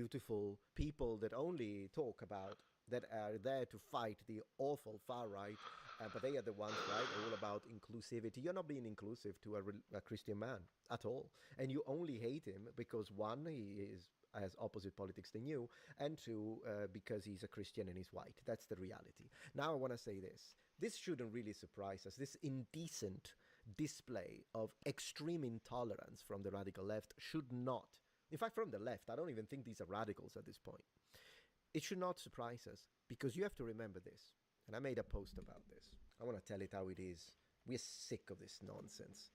beautiful people that only talk about, that are there to fight the awful far right, but they are the ones, right, all about inclusivity. You're not being inclusive to a Christian man at all. And you only hate him because, one, he is has opposite politics than you, and two, because he's a Christian and he's white. That's the reality. Now I want to say this. This shouldn't really surprise us. This indecent display of extreme intolerance from the radical left should not, in fact, from the left, I don't even think these are radicals at this point. It should not surprise us, because you have to remember this. And I made a post about this. I want to tell it how it is. We're sick of this nonsense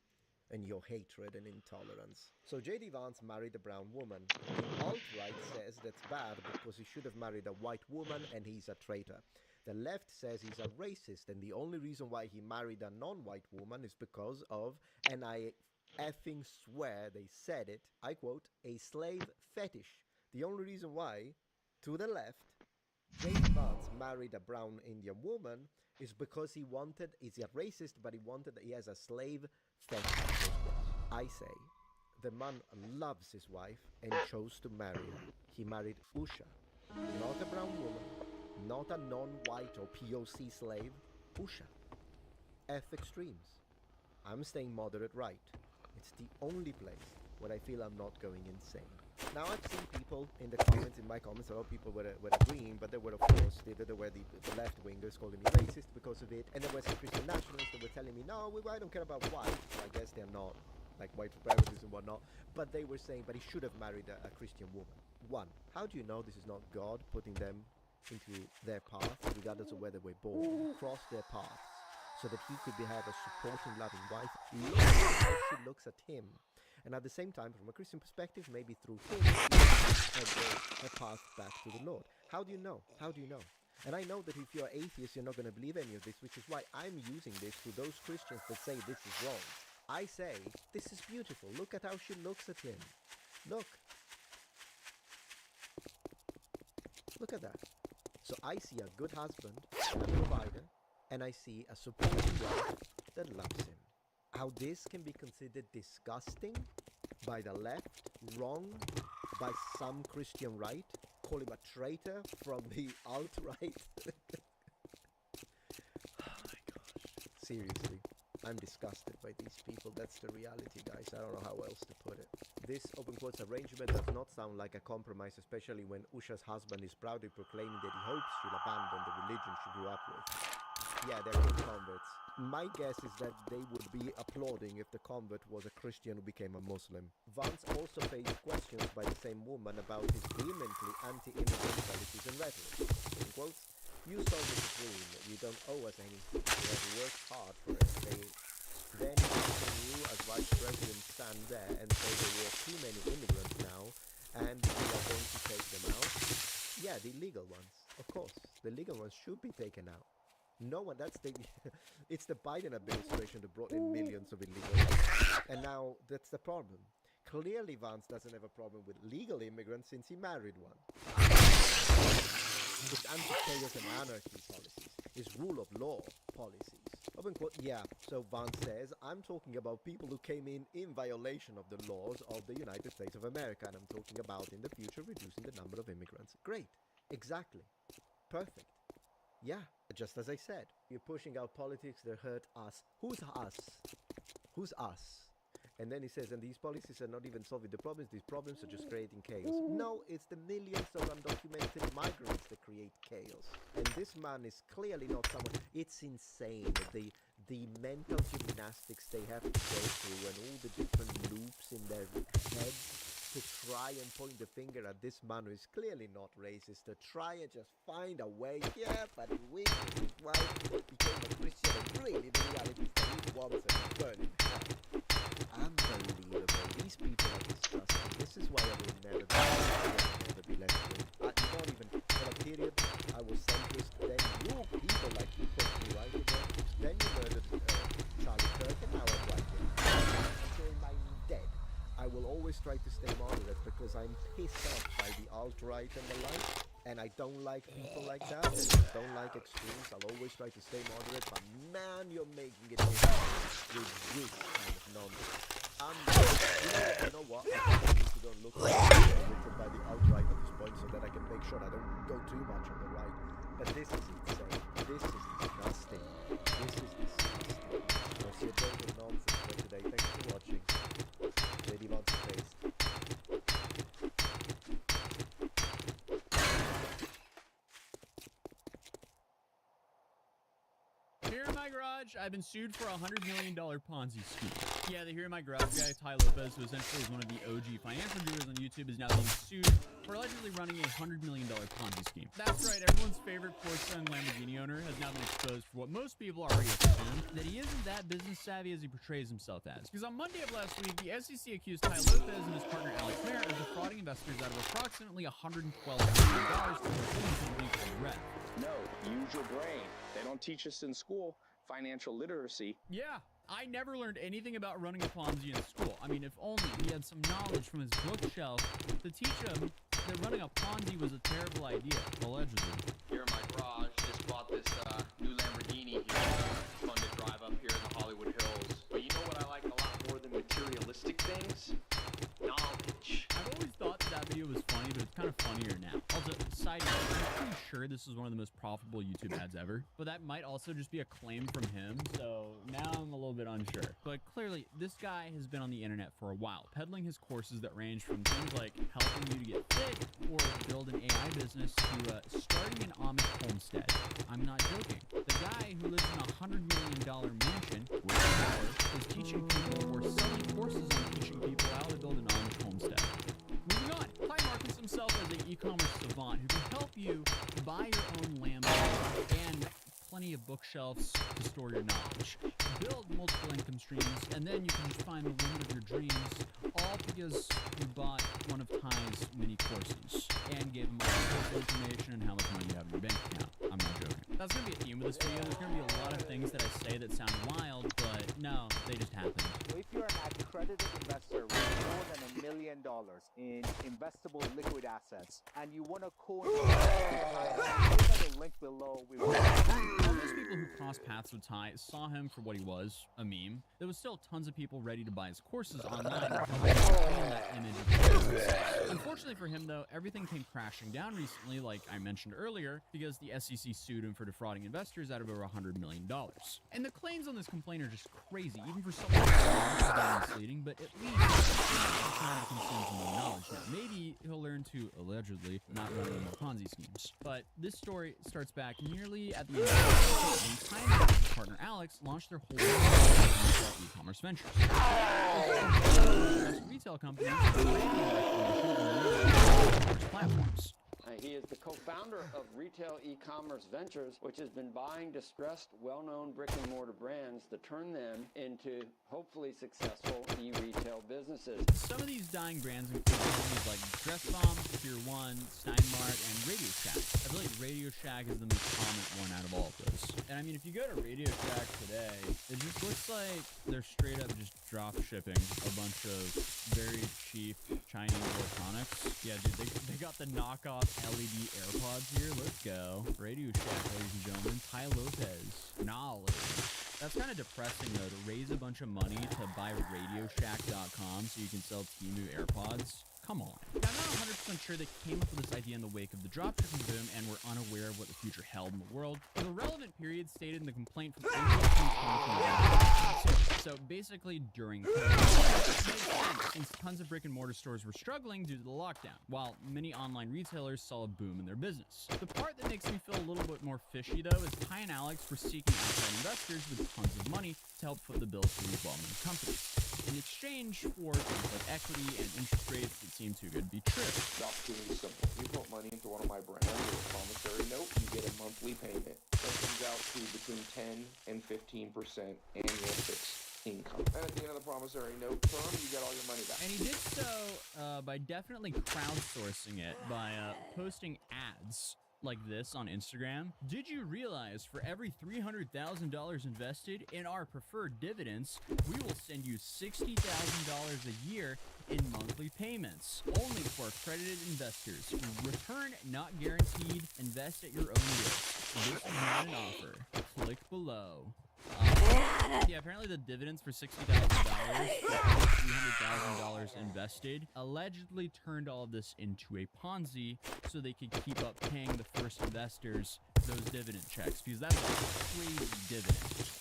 and your hatred and intolerance. So J.D. Vance married a brown woman. The alt-right says that's bad because he should have married a white woman and he's a traitor. The left says he's a racist, and the only reason why he married a non-white woman is because of, and I effing swear they said it, I quote, a slave fetish. The only reason why, to the left, J.D. Vance married a brown Indian woman is because he wanted, he's a racist, but he has a slave fetish. I say, the man loves his wife and chose to marry her. He married Usha, not a brown woman, not a non-white or POC slave, Usha. F extremes. I'm staying moderate right. It's the only place where I feel I'm not going insane. Now, I've seen people in the comments, in my comments, a lot of people were agreeing, but there were, of course, there were the left-wingers calling me racist because of it, and there were some Christian nationalists that were telling me, no, I don't care about white. I guess they're not, like white supremacists and whatnot, but they were saying, but he should have married a Christian woman. One, how do you know this is not God putting them into their path, regardless of where they were born, cross their paths, so that he could have a supporting, loving wife? Look at how she looks at him. And at the same time, from a Christian perspective, maybe through him, a path back to the Lord. How do you know? How do you know? And I know that if you're atheist, you're not going to believe any of this, which is why I'm using this to those Christians that say this is wrong. I say, this is beautiful. Look at how she looks at him. Look. Look at that. So I see a good husband, a provider, and I see a supporting wife that loves him. How this can be considered disgusting by the left, wrong by some Christian right, call him a traitor from the alt-right. Oh my gosh. Seriously, I'm disgusted by these people. That's the reality, guys. I don't know how else to put it. This open quotes arrangement does not sound like a compromise, especially when Usha's husband is proudly proclaiming that he hopes she'll abandon the religion she grew up with. Yeah, they're good converts. My guess is that they would be applauding if the convert was a Christian who became a Muslim. Vance also faced questions by the same woman about his vehemently anti-immigrant policies and rhetoric. In quotes, you sold us a dream. You don't owe us anything. We have worked hard for it. Then you, as vice president, stand there and say there were too many immigrants now, and we are going to take them out. Yeah, the illegal ones. Of course, the legal ones should be taken out. No one, it's the Biden administration that brought in millions of illegals. And now that's the problem. Clearly Vance doesn't have a problem with legal immigrants since he married one. It's anti-chaos and anarchy policies. It's rule of law policies. Open quote, yeah, so Vance says, I'm talking about people who came in violation of the laws of the United States of America, and I'm talking about in the future reducing the number of immigrants. Great. Exactly. Perfect. Yeah, just as I said, you're pushing out politics that hurt us. Who's us? Who's us? And then he says, and these policies are not even solving the problems, these problems are just creating chaos. No, it's the millions of undocumented migrants that create chaos. And this man is clearly not someone, it's insane, the mental gymnastics they have to go through and all the different loops in their heads to try and point the finger at this man who is clearly not racist, to try and just find a way, yeah, but he wishes his wife became a Christian, and really the reality is that he wants her to burn in hell. Unbelievable. These people are disgusting. This is why I will never be left-wing. Not even for a period, I was centrist, then you people like you put me right again, then you murdered Charlie Kirk, and now I'm right again. Until I'm dead. I will always try to stay moderate because I'm pissed off by the alt-right and the like, and I don't like people like that, and I don't like extremes. I'll always try to stay moderate, but man, you're making it with this kind of nonsense. You know what? I need to go and look written by the alt-right at this point. point so that I can make sure I don't go too much on the right. But this is insane. This is disgusting. This is disgusting. That's your total nonsense for today. Thanks for watching. JD wants to taste. Here in my garage, I've been sued for a $100 million Ponzi scheme. Yeah, the Here in My Garage guy, Ty Lopez, who essentially is one of the OG financial gurus on YouTube, is now being sued for allegedly running a $100 million Ponzi scheme. That's right, everyone's favorite Porsche and Lamborghini owner has now been exposed for what most people already assumed, that he isn't that business savvy as he portrays himself as. Because on Monday of last week, the SEC accused Ty Lopez and his partner Alex Mayer of defrauding investors out of approximately $112 million to a company called Red. No, use your brain. They don't teach us in school financial literacy. Yeah, I never learned anything about running a Ponzi in school. I mean, if only he had some knowledge from his bookshelf to teach him that running a Ponzi was a terrible idea, allegedly. Here in my garage, just bought this new Lamborghini here. Fun to drive up here in the Hollywood Hills. But you know what I like a lot more than materialistic things? Knowledge. I've always thought that video was funny, but it's kind of funnier now. Also, side note, I'm pretty sure this is one of the most profitable YouTube ads ever, but that might also just be a claim from him, so now I'm a little bit unsure. But clearly, this guy has been on the internet for a while, peddling his courses that range from things like helping you to get fit or build an AI business to starting an Amish homestead. I'm not joking. The guy who lives in a $100 million mansion with power is teaching people or selling courses on teaching people how to build an Amish homestead. Moving on, Ty markets himself as an e-commerce savant who can help you buy your own Lambo and plenty of bookshelves to store your knowledge, build multiple income streams, and then you can just find the woman of your dreams, all because you bought one of Ty's mini courses and gave him all the personal information and how much money you have in your bank account. I'm not joking. That's going to be a theme of this video. There's going to be a lot of things that I say that sound wild, but no, they just happened. If you're an accredited investor with more than $1 million in investable liquid assets and you want to click on the link below. All those people who crossed paths with Ty saw him for what he was, a meme. There was still tons of people ready to buy his courses online and help him that image of business. Unfortunately for him, though, everything came crashing down recently, like I mentioned earlier, because the SEC sued him for defrauding investors out of over $100 million. And the claims on this complaint are just crazy, even for someone who's misleading, but at least he's trying to consume some more knowledge. Now, maybe he'll learn to, allegedly, not run any more Ponzi schemes. But this story starts back nearly at the end of the when Ty and his partner Alex launched their whole e-commerce ventures. Retail companies platforms. He is the co-founder of Retail E-Commerce Ventures, which has been buying distressed, well-known brick-and-mortar brands to turn them into hopefully successful e-retail businesses. Some of these dying brands include companies like Dressbomb, Pier 1, Steinmart, and Radio Shack. I feel like Radio Shack is the most prominent one out of all of those. And I mean, if you go to Radio Shack today, it just looks like they're straight up just drop shipping a bunch of very cheap Chinese electronics. Yeah, dude, they got the knockoff LED AirPods here. Let's go. Radio Shack, ladies and gentlemen. Ty Lopez. Knowledge. That's kind of depressing, though, to raise a bunch of money to buy RadioShack.com so you can sell Temu AirPods. Come on. Now, I'm not 100% sure they came up with this idea in the wake of the dropshipping boom and were unaware of what the future held in the world. But the relevant period stated in the complaint from April 2021. So basically during COVID. It made sense, since tons of brick and mortar stores were struggling due to the lockdown, while many online retailers saw a boom in their business. The part that makes me feel a little bit more fishy, though, is Ty and Alex were seeking outside investors with tons of money to help foot the bill for these well-known companies, in exchange for things like equity and interest rates that seem too good to be true. The opportunity is simple. You put money into one of my brands with a promissory note, you get a monthly payment. That comes out to between 10 and 15% annual fixed income. And at the end of the promissory note term, you get all your money back. And he did so by definitely crowdsourcing it by posting ads like this on Instagram. Did you realize for every $300,000 invested in our preferred dividends, we will send you $60,000 a year in monthly payments, only for accredited investors. Return not guaranteed. Invest at your own risk. This is not an offer. Click below. Yeah, apparently the dividends for $60,000, $300,000 invested, allegedly turned all of this into a Ponzi so they could keep up paying the first investors those dividend checks, because that's a crazy dividend.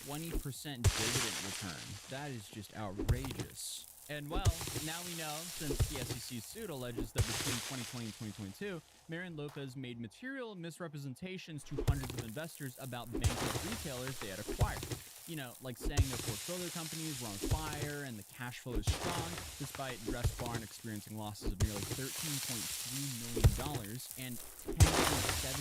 20% dividend return. That is just outrageous. And well, now we know, since the SEC suit alleges that between 2020 and 2022, Marion Lopez made material misrepresentations to hundreds of investors about bankrupt retailers they had acquired. You know, like saying their portfolio companies were on fire and the cash flow is strong, despite Dress Barn experiencing losses of nearly $13.3 million and $10.7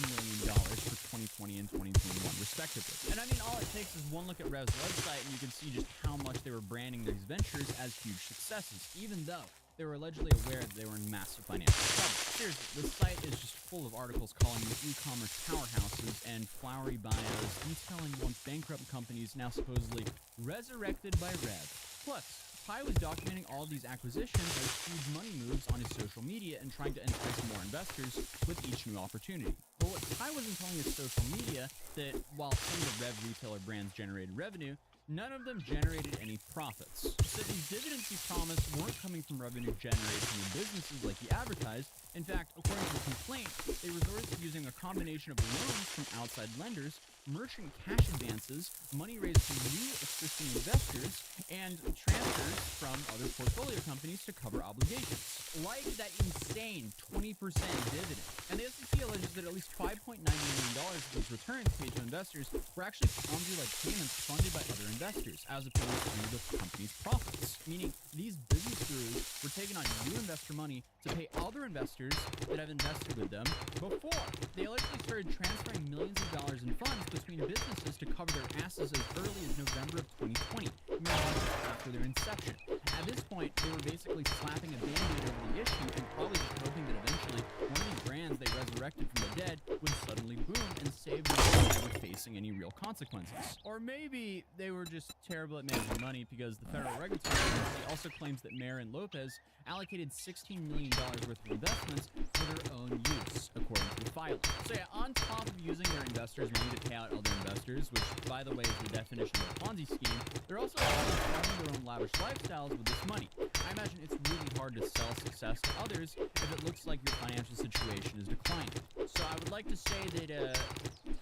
million for 2020 and 2021, respectively. And I mean, all it takes is one look at Rev's website and you can see just how much they were branding these ventures as huge successes, even though they were allegedly aware that they were in massive financial trouble. Seriously, the site is just full of articles calling them e-commerce powerhouses and flowery bios detailing once bankrupt companies now supposedly resurrected by Rev. Plus, Ty was documenting all of these acquisitions as huge money moves on his social media and trying to entice more investors with each new opportunity. But what Ty wasn't telling his social media that while some of the Rev retailer brands generated revenue, none of them generated any profits. So these dividends he promised weren't coming from revenue generated from the businesses like he advertised. In fact, according to the complaint, they resorted to using a combination of loans from outside lenders, merchant cash advances, money raised from new existing investors, and transfers from other portfolio companies to cover obligations. Like that insane 20% dividend. And the SEC alleges that at least $5.9 million of these returns paid to investors were actually Ponzi-like payments funded by other investors, as opposed to the company's profits. Meaning, these business gurus were taking on new investor money to pay other investors that have invested with them before. They allegedly started transferring millions of dollars in funds between businesses to cover their asses as early as November of 2020, months after their inception. At this point, they were basically slapping a band-aid over the issue and probably just hoping that eventually one of these brands they resurrected from the dead would suddenly boom and save them from never facing any real consequences. Or maybe they were just terrible at managing money because the Federal Regulatory Agency also claims that Mayer and Lopez allocated $16 million worth of investments for their own use, according to the filing. So yeah, on top of using their investors' money to pay out other investors, which, by the way, is the definition of a Ponzi scheme, they're also running their own lavish lifestyles with this money. I imagine it's really hard to sell success to others if it looks like your financial situation is declining. So I would like to say that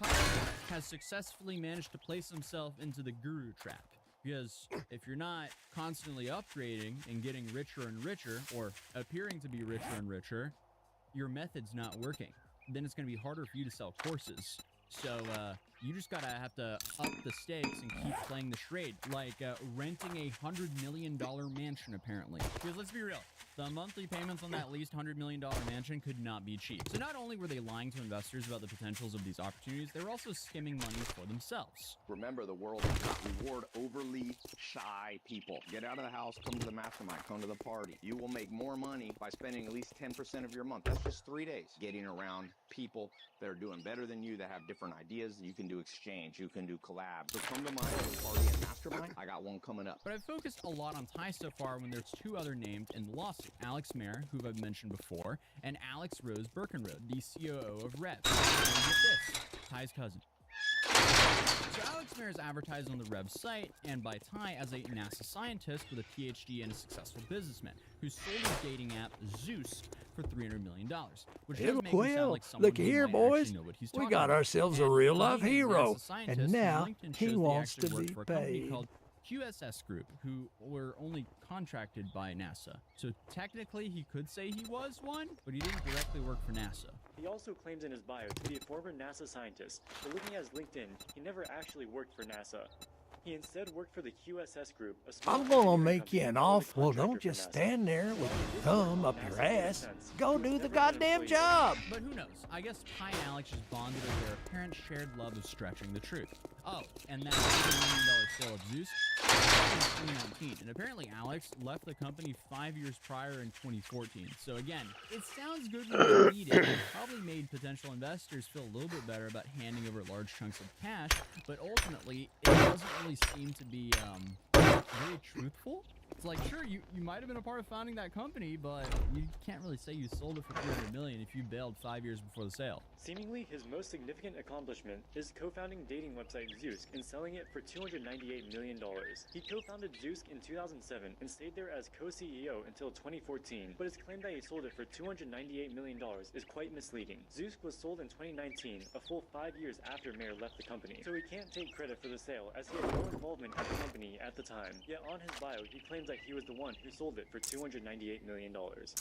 Tyler has successfully managed to place himself into the guru trap. Because if you're not constantly upgrading and getting richer and richer, or appearing to be richer and richer, your method's not working. Then it's going to be harder for you to sell courses. So you just gotta have to up the stakes and keep playing the charade, like renting a $100 million mansion, apparently. Because let's be real, the monthly payments on that leased $100 million mansion could not be cheap. So not only were they lying to investors about the potentials of these opportunities, they were also skimming money for themselves. Remember, the world does not reward overly shy people. Get out of the house, come to the mastermind, come to the party. You will make more money by spending at least 10% of your month. That's just 3 days. Getting around people that are doing better than you, that have different ideas. You can do exchange, you can do collab. So come to my party and mastermind. I got one coming up. But I've focused a lot on Ty so far when there's two other named in the lawsuit. Alex Mayer, who I've mentioned before, and Alex Rose Birkenrode, the COO of Rev. And get this, Ty's cousin. So Alex Mayer is advertised on the Rev site and by Ty as a NASA scientist with a PhD and a successful businessman who sold his dating app Zeus for $300 million, which does make him sound like someone Look here, who might boys. actually know what he's We talking got about. ourselves a And real-life being a hero, NASA scientist, and his now LinkedIn he shows wants actually to worked be for a company paid. called QSS Group, who were only contracted by NASA. So technically he could say he was one, but he didn't directly work for NASA. He also claims in his bio to be a former NASA scientist, but looking at his LinkedIn, he never actually worked for NASA. He instead worked for the QSS Group, a small I'm gonna engineering make company you an that was a offer. Well, don't contractor for just NASA. stand there with While he your did thumb work up for your NASA in a ass. sense, Go he was do the never an goddamn employee. job. But who knows? I guess Ty and Alex just bonded over their apparent shared love of stretching the truth. Oh, and that $100 million sale of Zeus in 2019. And apparently Alex left the company 5 years prior in 2014. So again, it sounds good when you read it. It probably made potential investors feel a little bit better about handing over large chunks of cash, but ultimately it doesn't really seem to be very truthful. It's like, sure, you might have been a part of founding that company, but you can't really say you sold it for $300 million if you bailed 5 years before the sale. Seemingly, his most significant accomplishment is co-founding dating website Zeusk and selling it for $298 million. He co-founded Zeusk in 2007 and stayed there as co-CEO until 2014, but his claim that he sold it for $298 million is quite misleading. Zeusk was sold in 2019, a full 5 years after Mayer left the company, so he can't take credit for the sale as he had no involvement in the company at the time. Yet on his bio, he claims that he was the one who sold it for $298 million.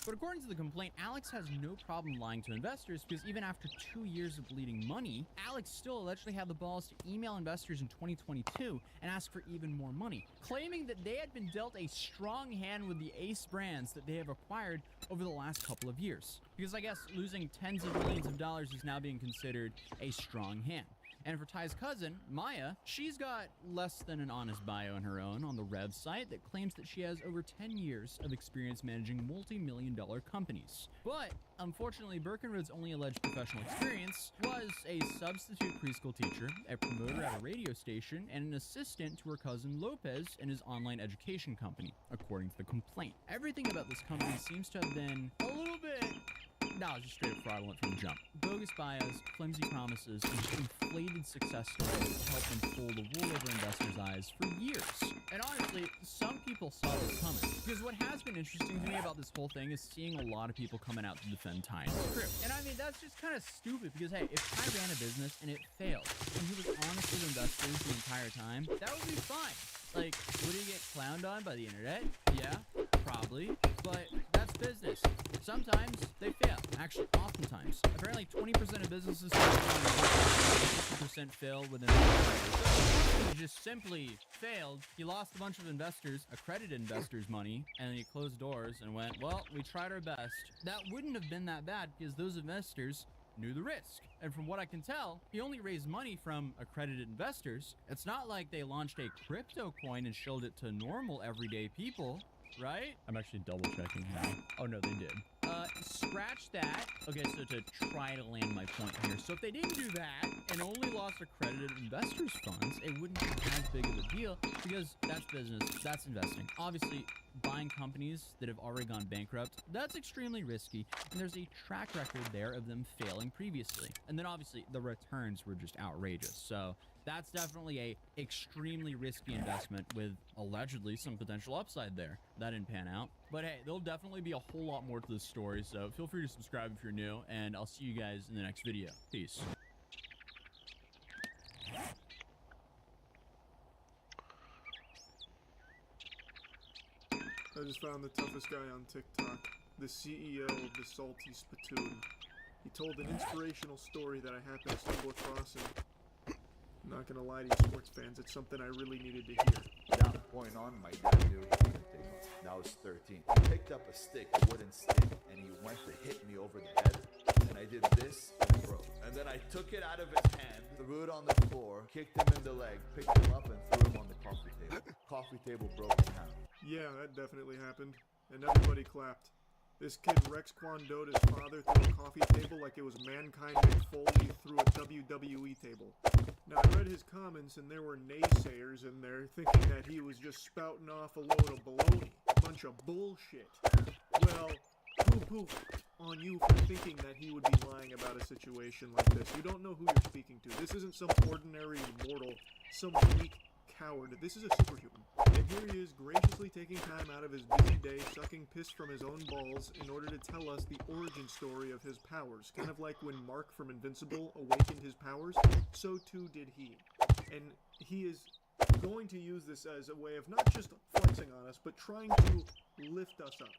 But according to the complaint, Alex has no problem lying to investors because even after 2 years of bleeding money, Alex still allegedly had the balls to email investors in 2022 and ask for even more money, claiming that they had been dealt a strong hand with the Ace brands that they have acquired over the last couple of years. Because I guess losing tens of millions of dollars is now being considered a strong hand. And for Ty's cousin, Maya, she's got less than an honest bio on her own on the Rev site that claims that she has over 10 years of experience managing multi-million-dollar companies. But unfortunately, Birkenrod's only alleged professional experience was a substitute preschool teacher, a promoter at a radio station, and an assistant to her cousin Lopez in his online education company, according to the complaint. Everything about this company seems to have been a little bit... No, it's just straight up fraudulent from the jump. Bogus bios, flimsy promises, and just inflated success stories to help them pull the wool over investors' eyes for years. And honestly, some people saw this coming. Because what has been interesting to me about this whole thing is seeing a lot of people coming out to defend Ty and his crew. And I mean, that's just kind of stupid because, hey, if Ty ran a business and it failed, and he was honest with investors the entire time, that would be fine. Like, would he get clowned on by the internet? Yeah, probably. But that's business. Sometimes they fail. Actually, oftentimes. Apparently, 20% of businesses fail, 50% fail within a year. He just simply failed. He lost a bunch of investors, accredited investors' money, and then he closed doors and went, well, we tried our best. That wouldn't have been that bad because those investors knew the risk. And from what I can tell, he only raised money from accredited investors. It's not like they launched a crypto coin and showed it to normal everyday people, right? I'm actually double checking now. Oh no, they did. Scratch that. Okay, so to try to land my point here. So if they didn't do that and only lost accredited investors' funds, it wouldn't be as big of a deal because that's business, that's investing. Obviously, buying companies that have already gone bankrupt, that's extremely risky, and there's a track record there of them failing previously. And then obviously the returns were just outrageous. So that's definitely a extremely risky investment with allegedly some potential upside there. That didn't pan out. But hey, there'll definitely be a whole lot more to this story, so feel free to subscribe if you're new, and I'll see you guys in the next video. Peace. I just found the toughest guy on TikTok, the CEO of the Salty Spittoon. He told an inspirational story that I happened to stumble across, and I'm not gonna lie to you sports fans, it's something I really needed to hear. From that point on, my dad knew he couldn't take me. Now I was 13. He picked up a stick, a wooden stick, and he went to hit me over the head. And I did this, and it broke. And then I took it out of his hand, threw it on the floor, kicked him in the leg, picked him up, and threw him on the coffee table. Coffee table broke in half. Yeah, that definitely happened, and everybody clapped. This kid Rex Kwandota's father threw a coffee table like it was Mankind McFoley threw a WWE table. Now, I read his comments, and there were naysayers in there thinking that he was just spouting off a load of baloney. A bunch of bullshit. Well, poo-poo on you for thinking that he would be lying about a situation like this. You don't know who you're speaking to. This isn't some ordinary mortal, some weak coward. This is a superhuman. And here he is graciously taking time out of his busy day, sucking piss from his own balls in order to tell us the origin story of his powers. Kind of like when Mark from Invincible awakened his powers, so too did he. And he is going to use this as a way of not just flexing on us, but trying to lift us up.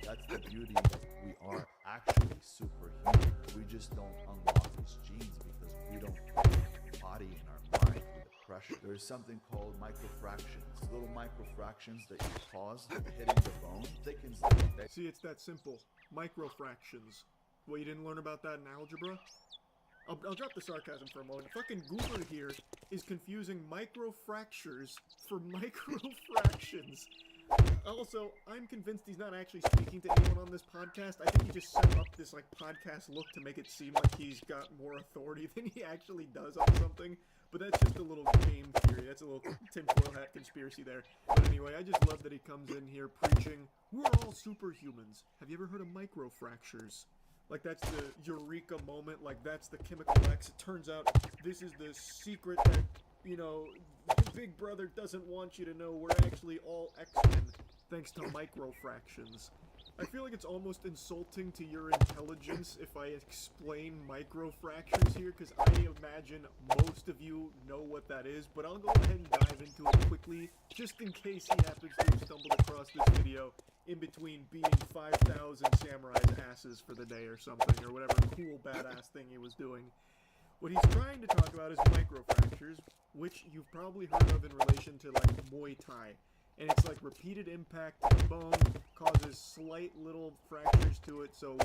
That's the beauty that we are actually superhuman. We just don't unlock these genes because we don't put our body in our mind with the pressure. There's something called microfractions. Little microfractions that you cause hitting the bone thickens the bone. See, it's that simple. Microfractions. Well, you didn't learn about that in algebra? I'll drop the sarcasm for a moment. Fucking Goober here is confusing microfractures for microfractions. Also, I'm convinced he's not actually speaking to anyone on this podcast. I think he just set up this like podcast look to make it seem like he's got more authority than he actually does on something. But that's just a little game theory. That's a little tinfoil hat conspiracy there. But anyway, I just love that he comes in here preaching, we're all superhumans. Have you ever heard of microfractures? Like, that's the eureka moment. Like, that's the chemical X. It turns out this is the secret that, you know, Big Brother doesn't want you to know. We're actually all X-Men, thanks to microfractions. I feel like it's almost insulting to your intelligence if I explain microfractures here, because I imagine most of you know what that is, but I'll go ahead and dive into it quickly, just in case he happens to have stumbled across this video in between beating 5,000 samurai's asses for the day or something, or whatever cool badass thing he was doing. What he's trying to talk about is microfractures, which you've probably heard of in relation to like Muay Thai. And it's like repeated impact to the bone causes slight little fractures to it, so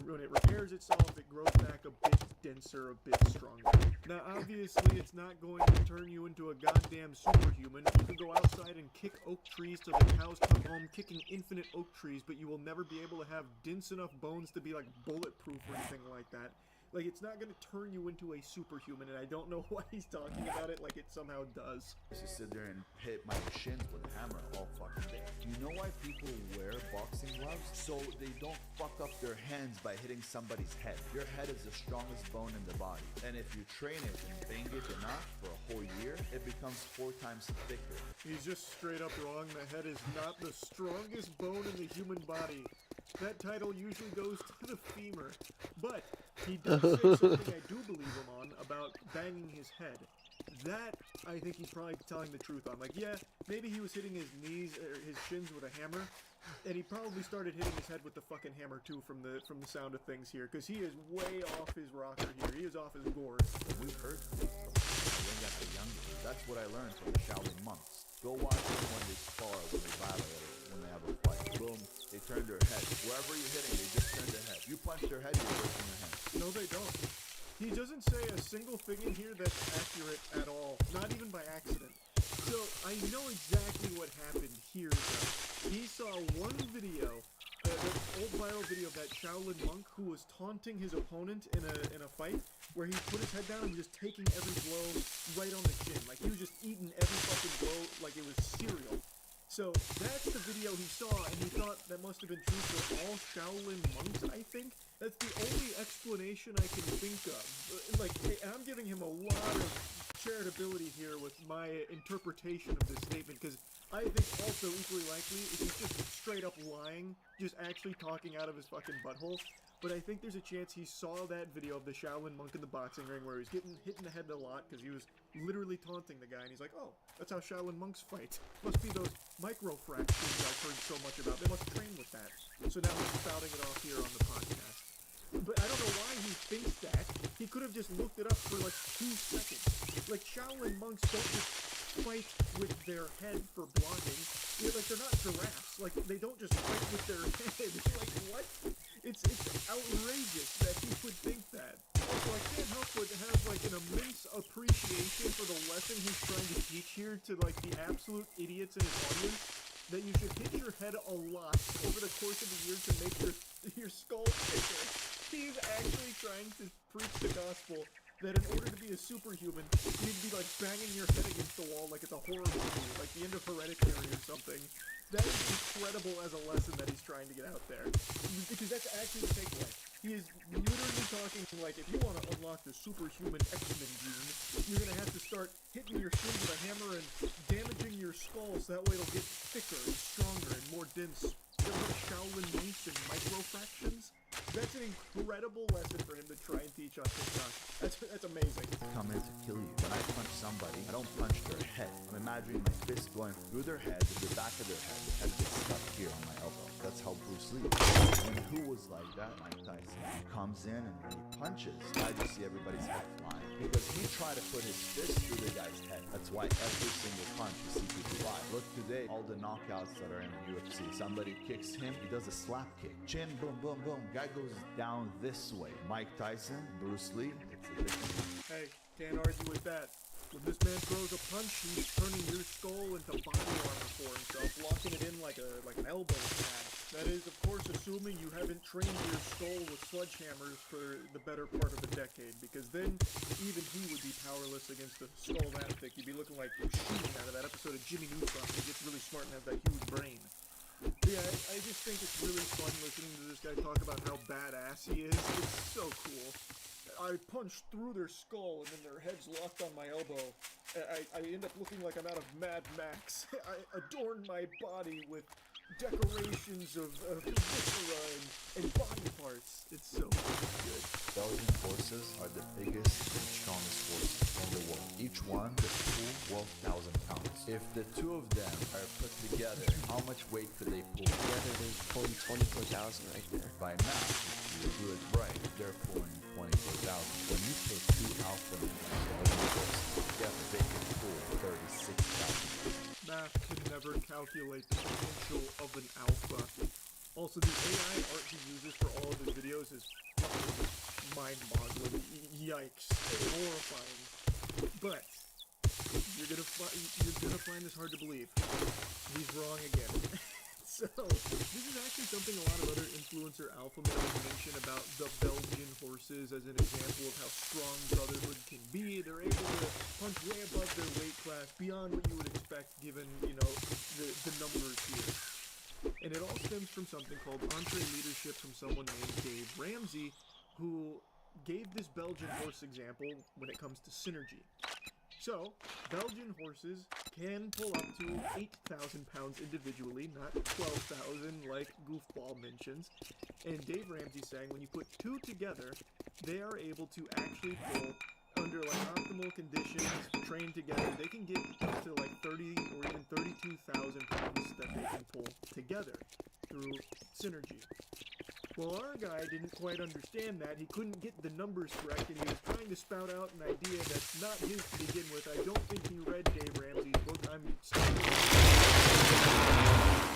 when it repairs itself, it grows back a bit denser, a bit stronger. Now, obviously, it's not going to turn you into a goddamn superhuman. You can go outside and kick oak trees till the cows come home, kicking infinite oak trees, but you will never be able to have dense enough bones to be like bulletproof or anything like that. Like, it's not going to turn you into a superhuman, and I don't know why he's talking about it like it somehow does. I used to sit there and hit my shins with a hammer all fucking day. You know why people wear boxing gloves? So they don't fuck up their hands by hitting somebody's head. Your head is the strongest bone in the body. And if you train it and bang it enough for a whole year, it becomes 4 times thicker. He's just straight up wrong. The head is not the strongest bone in the human body. That title usually goes to the femur. But he does say something I do believe him on about banging his head. That, I think he's probably telling the truth on. Like, yeah, maybe he was hitting his knees or his shins with a hammer, and he probably started hitting his head with the fucking hammer too from the sound of things here, because he is way off his rocker here. He is off his gourd. We've heard this before. When got the youngsters. That's what I learned from the Shaolin monks. Go watch them when they spar, when they battle, or when they have a fight. Boom, they turn their head. Wherever you're hitting, they just turn their head. You punch their head, you're breaking their head. No, they don't. He doesn't say a single thing in here that's accurate at all, not even by accident. So, I know exactly what happened here, though. He saw one video, an old viral video of that Shaolin monk who was taunting his opponent in a fight, where he put his head down and was just taking every blow right on the chin. Like, he was just eating every fucking blow like it was cereal. So, that's the video he saw, and he thought that must have been true for all Shaolin monks, I think. That's the only explanation I can think of. Like, and I'm giving him a lot of charitability here with my interpretation of this statement, because I think also equally likely is he's just straight up lying, just actually talking out of his fucking butthole. But I think there's a chance he saw that video of the Shaolin monk in the boxing ring where he was getting hit in the head a lot because he was literally taunting the guy, and he's like, oh, that's how Shaolin monks fight. Must be those microfractures I've heard so much about. They must train with that. So now he's spouting it off here on the podcast. But I don't know why he thinks that. He could have just looked it up for like 2 seconds. Like, Shaolin monks don't just fight with their head for blocking. Like, they're not giraffes. Like, they don't just fight with their head. Like, what? It's outrageous that he would think that. Also, I can't help but have like an immense appreciation for the lesson he's trying to teach here to like the absolute idiots in his audience. That you should hit your head a lot over the course of the year to make your skull thicker. He's actually trying to preach the gospel that in order to be a superhuman, you need to be like banging your head against the wall like it's a horror movie, like the end of Hereditary or something. That is incredible as a lesson that he's trying to get out there. Because that's actually the takeaway. He is literally talking like, if you want to unlock the superhuman X-Men gene, you're going to have to start hitting your shins with a hammer and damaging your skull so that way it'll get thicker and stronger and more dense. You ever heard of Shaolin monks and microfractions? That's an incredible lesson for him to try and teach on TikTok. That's amazing. Come in to kill you. When I punch somebody, I don't punch their head. I'm imagining my fist going through their head to the back of their head. The head gets stuck here on my elbow. That's how Bruce Lee is. And who was like that? Mike Tyson. He comes in and when he punches, I just see everybody's head flying. Because he tried to put his fist through the guy's head. That's why every single punch you see people fly. Look today, all the knockouts that are in the UFC. Somebody kicks him, he does a slap kick. Chin, boom, boom, boom. Guy goes down this way. Mike Tyson, Bruce Lee, it's a different. Hey, can't argue with that. When this man throws a punch, he's turning your skull into body armor for himself, locking it in like an elbow pad. That is, of course, assuming you haven't trained your skull with sledgehammers for the better part of a decade, because then even he would be powerless against a skull that thick. You'd be looking like Sheen out of that episode of Jimmy Neutron when he gets really smart and has that huge brain. But yeah, I just think it's really fun listening to this guy talk about how badass he is. It's so cool. I punched through their skull and then their heads locked on my elbow. I end up looking like I'm out of Mad Max. I adorned my body with decorations of viscera and body parts. It's so good. Belgian horses are the biggest and strongest horses in the world. Each one could pull 12,000 pounds. If the two of them are put together, how much weight could they pull? Together they pull 24,000 right there. By math, if you do it right, they're pulling 24,000. When you put two alpha Belgian horses together, they can pull 36,000. Math can never calculate the potential of an alpha. Also, the AI art he uses for all of his videos is fucking mind-boggling. Yikes. Horrifying. But you're gonna find this hard to believe. He's wrong again. So, this is actually something a lot of other influencer alpha males mention about the Belgian horses as an example of how strong brotherhood can be. They're able to punch way above their weight class, beyond what you would expect given, you know, the numbers here. And it all stems from something called entre leadership from someone named Dave Ramsey, who gave this Belgian horse example when it comes to synergy. So, Belgian horses can pull up to 8,000 pounds individually, not 12,000 like Goofball mentions. And Dave Ramsey saying when you put two together, they are able to actually pull under like optimal conditions, trained together. They can get up to like 30 or even 32,000 pounds that they can pull together through synergy. Well, our guy didn't quite understand that. He couldn't get the numbers correct, and he was trying to spout out an idea that's not his to begin with. I don't think he read Dave Ramsey's book.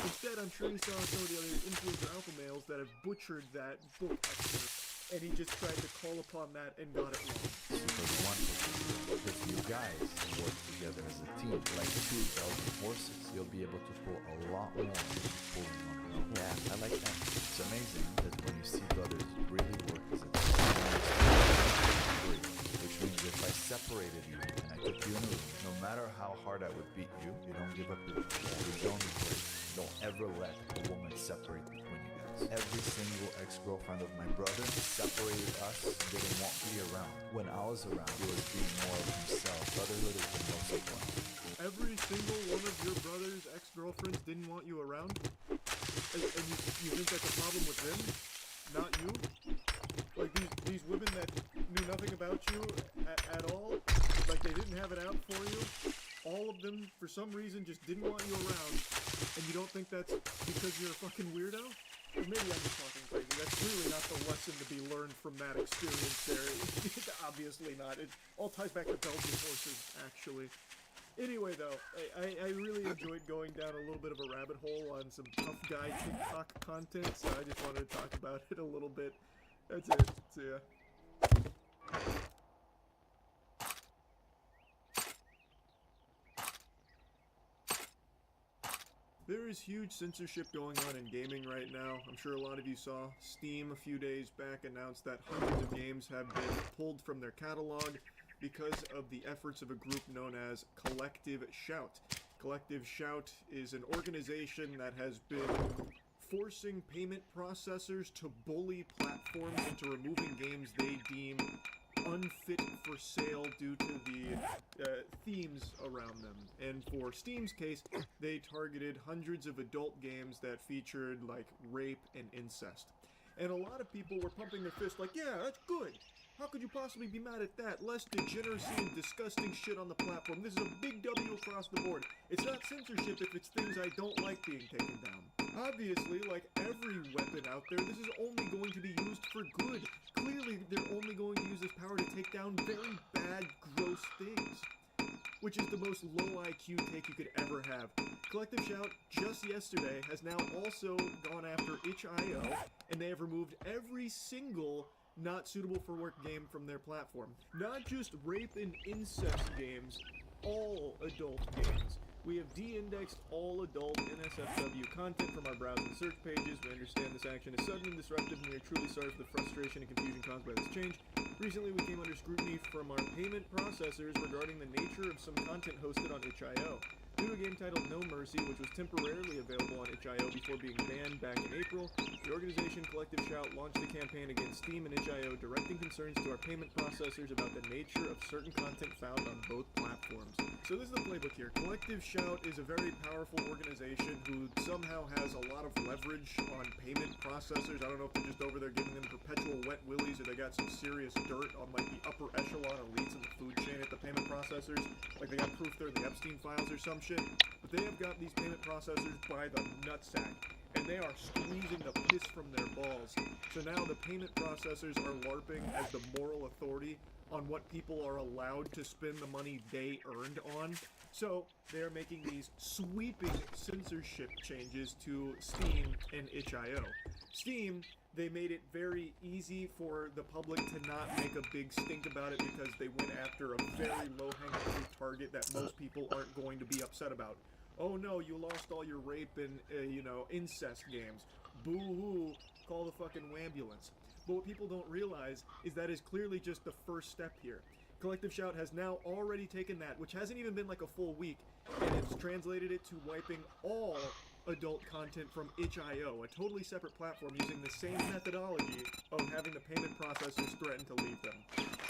Instead, I'm sure he saw some of the other influencer alpha males that have butchered that book excerpt, and he just tried to call upon that and got it wrong. Because one thing, if you guys work together as a team, like two Belgian horses, you'll be able to pull a lot more than you pull in one alone. Yeah, I like that. It's amazing that when you see brothers really work as a team, which means if I separated you and I took you in a room, no matter how hard I would beat you, you don't give up your control. You don't break. Don't ever let a woman separate between you guys. Every single ex-girlfriend of my brother separated us, didn't want me around. When I was around, he was being more of himself. Brotherhood is the most important. Every single one of your brother's ex-girlfriends didn't want you around? And you think that's a problem with them? Not you? Like these women that knew nothing about you at all? Like they didn't have it out for you? All of them, for some reason, just didn't want you around, and you don't think that's because you're a fucking weirdo? Or maybe I'm just talking crazy. That's clearly not the lesson to be learned from that experience there. Obviously not. It all ties back to Belgian horses, actually. Anyway, though, I really enjoyed going down a little bit of a rabbit hole on some tough guy TikTok content, so I just wanted to talk about it a little bit. That's it. See ya. There is huge censorship going on in gaming right now. I'm sure a lot of you saw Steam a few days back announced that hundreds of games have been pulled from their catalog because of the efforts of a group known as Collective Shout. Collective Shout is an organization that has been forcing payment processors to bully platforms into removing games they deem unfit for sale due to the themes around them. And for Steam's case, they targeted hundreds of adult games that featured like rape and incest. And a lot of people were pumping their fists like, yeah, that's good. How could you possibly be mad at that? Less degeneracy and disgusting shit on the platform. This is a big W across the board. It's not censorship if it's things I don't like being taken down. Obviously, like every weapon out there, this is only going to be used for good. Clearly, they're only going to use this power to take down very bad, gross things. Which is the most low IQ take you could ever have. Collective Shout, just yesterday, has now also gone after itch.io, and they have removed every single not suitable for work game from their platform. Not just rape and incest games, all adult games. We have de-indexed all adult NSFW content from our browse and search pages. We understand this action is sudden and disruptive, and we are truly sorry for the frustration and confusion caused by this change. Recently, we came under scrutiny from our payment processors regarding the nature of some content hosted on itch.io. Due to a game titled No Mercy, which was temporarily available on itch.io before being banned back in April, the organization Collective Shout launched a campaign against Steam and itch.io, directing concerns to our payment processors about the nature of certain content found on both platforms. So this is the playbook here. Collective Shout is a very powerful organization who somehow has a lot of leverage on payment processors. I don't know if they're just over there giving them perpetual wet willies, or they got some serious dirt on like the upper echelon elites in the food chain at the payment processors. Like they got proof they're the Epstein files or some shit. But they have got these payment processors by the nutsack, and they are squeezing the piss from their balls. So now the payment processors are LARPing as the moral authority on what people are allowed to spend the money they earned on. So they are making these sweeping censorship changes to Steam and itch.io. Steam, they made it very easy for the public to not make a big stink about it because they went after a very low-hanging fruit target that most people aren't going to be upset about. Oh no, you lost all your rape and, incest games. Boo-hoo, call the fucking wambulance. But what people don't realize is that is clearly just the first step here. Collective Shout has now already taken that, which hasn't even been like a full week, and it's translated it to wiping all adult content from itch.io, a totally separate platform using the same methodology of having the payment processors threaten to leave them.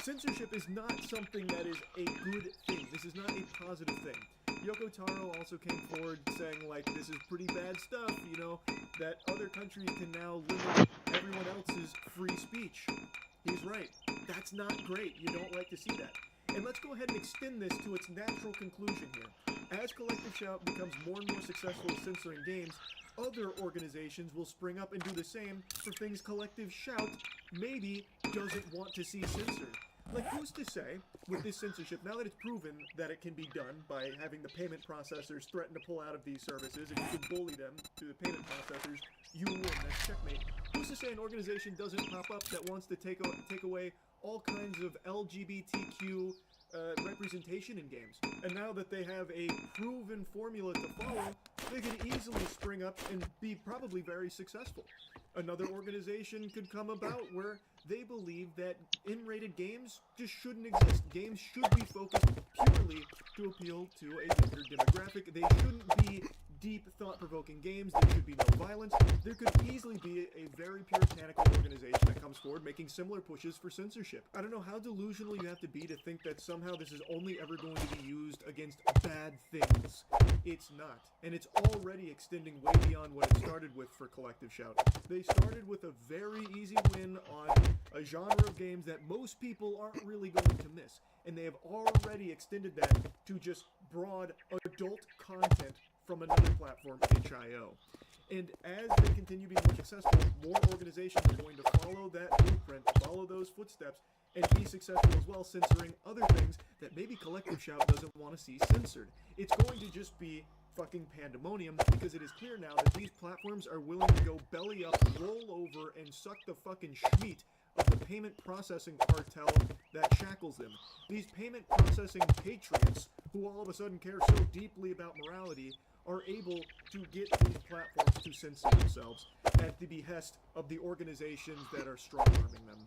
Censorship is not something that is a good thing. This is not a positive thing. Yoko Taro also came forward saying, like, this is pretty bad stuff, that other countries can now limit everyone else's free speech. He's right. That's not great. You don't like to see that. And let's go ahead and extend this to its natural conclusion here. As Collective Shout becomes more and more successful at censoring games, other organizations will spring up and do the same for things Collective Shout maybe doesn't want to see censored. Like, who's to say, with this censorship, now that it's proven that it can be done by having the payment processors threaten to pull out of these services, and you can bully them through the payment processors, you win, that's checkmate. Who's to say an organization doesn't pop up that wants to take away all kinds of LGBTQ representation in games? And now that they have a proven formula to follow, they can easily spring up and be probably very successful. Another organization could come about where they believe that N-rated games just shouldn't exist. Games should be focused purely to appeal to a younger demographic. They shouldn't be deep, thought-provoking games. There should be no violence. There could easily be a very puritanical organization that comes forward making similar pushes for censorship. I don't know how delusional you have to be to think that somehow this is only ever going to be used against bad things. It's not. And it's already extending way beyond what it started with for Collective Shout. They started with a very easy win on a genre of games that most people aren't really going to miss. And they have already extended that to just broad adult content from another platform, itch.io. And as they continue being more successful, more organizations are going to follow that blueprint, follow those footsteps, and be successful as well, censoring other things that maybe Collective Shout doesn't want to see censored. It's going to just be fucking pandemonium, because it is clear now that these platforms are willing to go belly up, roll over, and suck the fucking schmeat of the payment processing cartel that shackles them. These payment processing patriots, who all of a sudden care so deeply about morality, are able to get these platforms to censor themselves at the behest of the organizations that are strong-arming them.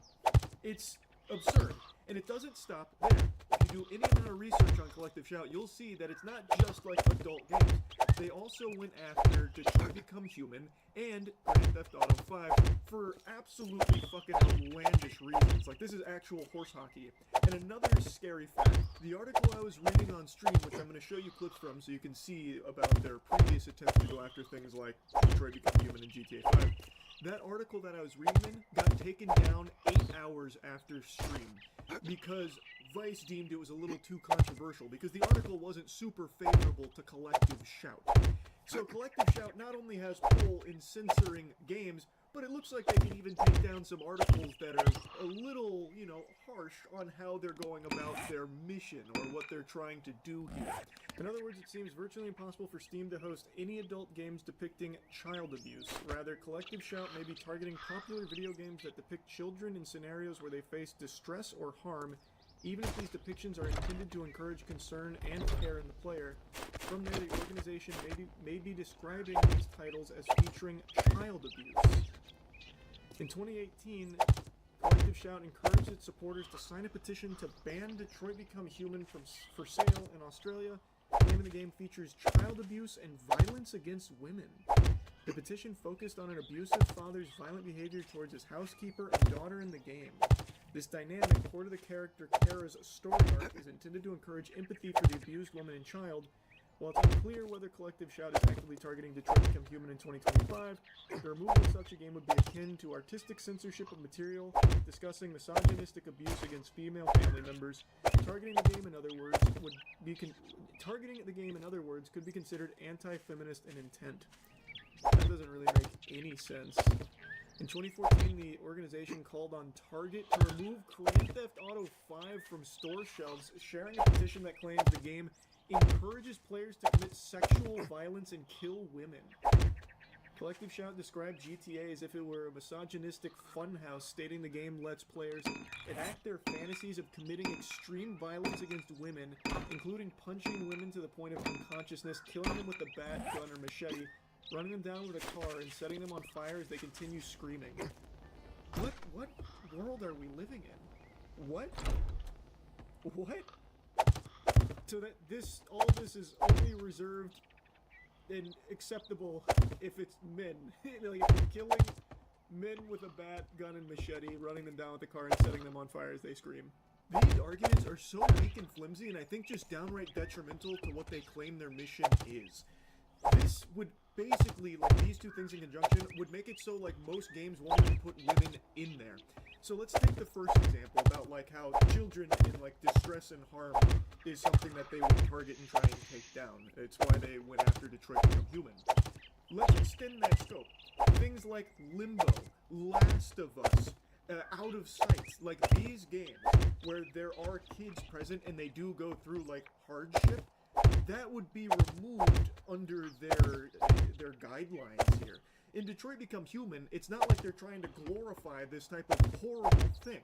It's absurd, and it doesn't stop there. If you do any amount of research on Collective Shout, you'll see that it's not just like adult games. They also went after Detroit Become Human and Grand Theft Auto 5 for absolutely fucking outlandish reasons. Like, this is actual horse hockey. And another scary fact, the article I was reading on stream, which I'm going to show you clips from so you can see about their previous attempts to go after things like Detroit Become Human and GTA 5, that article that I was reading in got taken down 8 hours after stream because Vice deemed it was a little too controversial, because the article wasn't super favorable to Collective Shout. So Collective Shout not only has pull in censoring games, but it looks like they can even take down some articles that are a little, you know, harsh on how they're going about their mission or what they're trying to do here. In other words, it seems virtually impossible for Steam to host any adult games depicting child abuse. Rather, Collective Shout may be targeting popular video games that depict children in scenarios where they face distress or harm, even if these depictions are intended to encourage concern and care in the player. From there, the organization may be describing these titles as featuring child abuse. In 2018, Collective Shout encouraged its supporters to sign a petition to ban Detroit Become Human for sale in Australia, claiming the game features child abuse and violence against women. The petition focused on an abusive father's violent behavior towards his housekeeper and daughter in the game. This dynamic, core to the character Kara's story arc, is intended to encourage empathy for the abused woman and child. While it's unclear whether Collective Shout is actively targeting Detroit Become Human in 2025, the removal of such a game would be akin to artistic censorship of material discussing misogynistic abuse against female family members. Targeting the game, in other words, could be considered anti-feminist in intent. That doesn't really make any sense. In 2014, the organization called on Target to remove Grand Theft Auto 5 from store shelves, sharing a petition that claims the game encourages players to commit sexual violence and kill women. Collective Shout described GTA as if it were a misogynistic funhouse, stating the game lets players enact their fantasies of committing extreme violence against women, including punching women to the point of unconsciousness, killing them with a bat, gun, or machete, running them down with a car, and setting them on fire as they continue screaming. What world are we living in? What? So that all this is only reserved and acceptable if it's men. Like, if you're killing men with a bat, gun, and machete, running them down with a car and setting them on fire as they scream. These arguments are so weak and flimsy, and I think just downright detrimental to what they claim their mission is. This would basically, like, these two things in conjunction would make it so, like, most games won't even put women in there. So let's take the first example about, like, how children in, like, distress and harm is something that they would target and try and take down. It's why they went after Detroit Become Human. Let's extend that scope. Things like Limbo, Last of Us, Out of Sight, like these games where there are kids present and they do go through, like, hardship, that would be removed under their guidelines here. In Detroit Become Human, it's not like they're trying to glorify this type of horrible thing.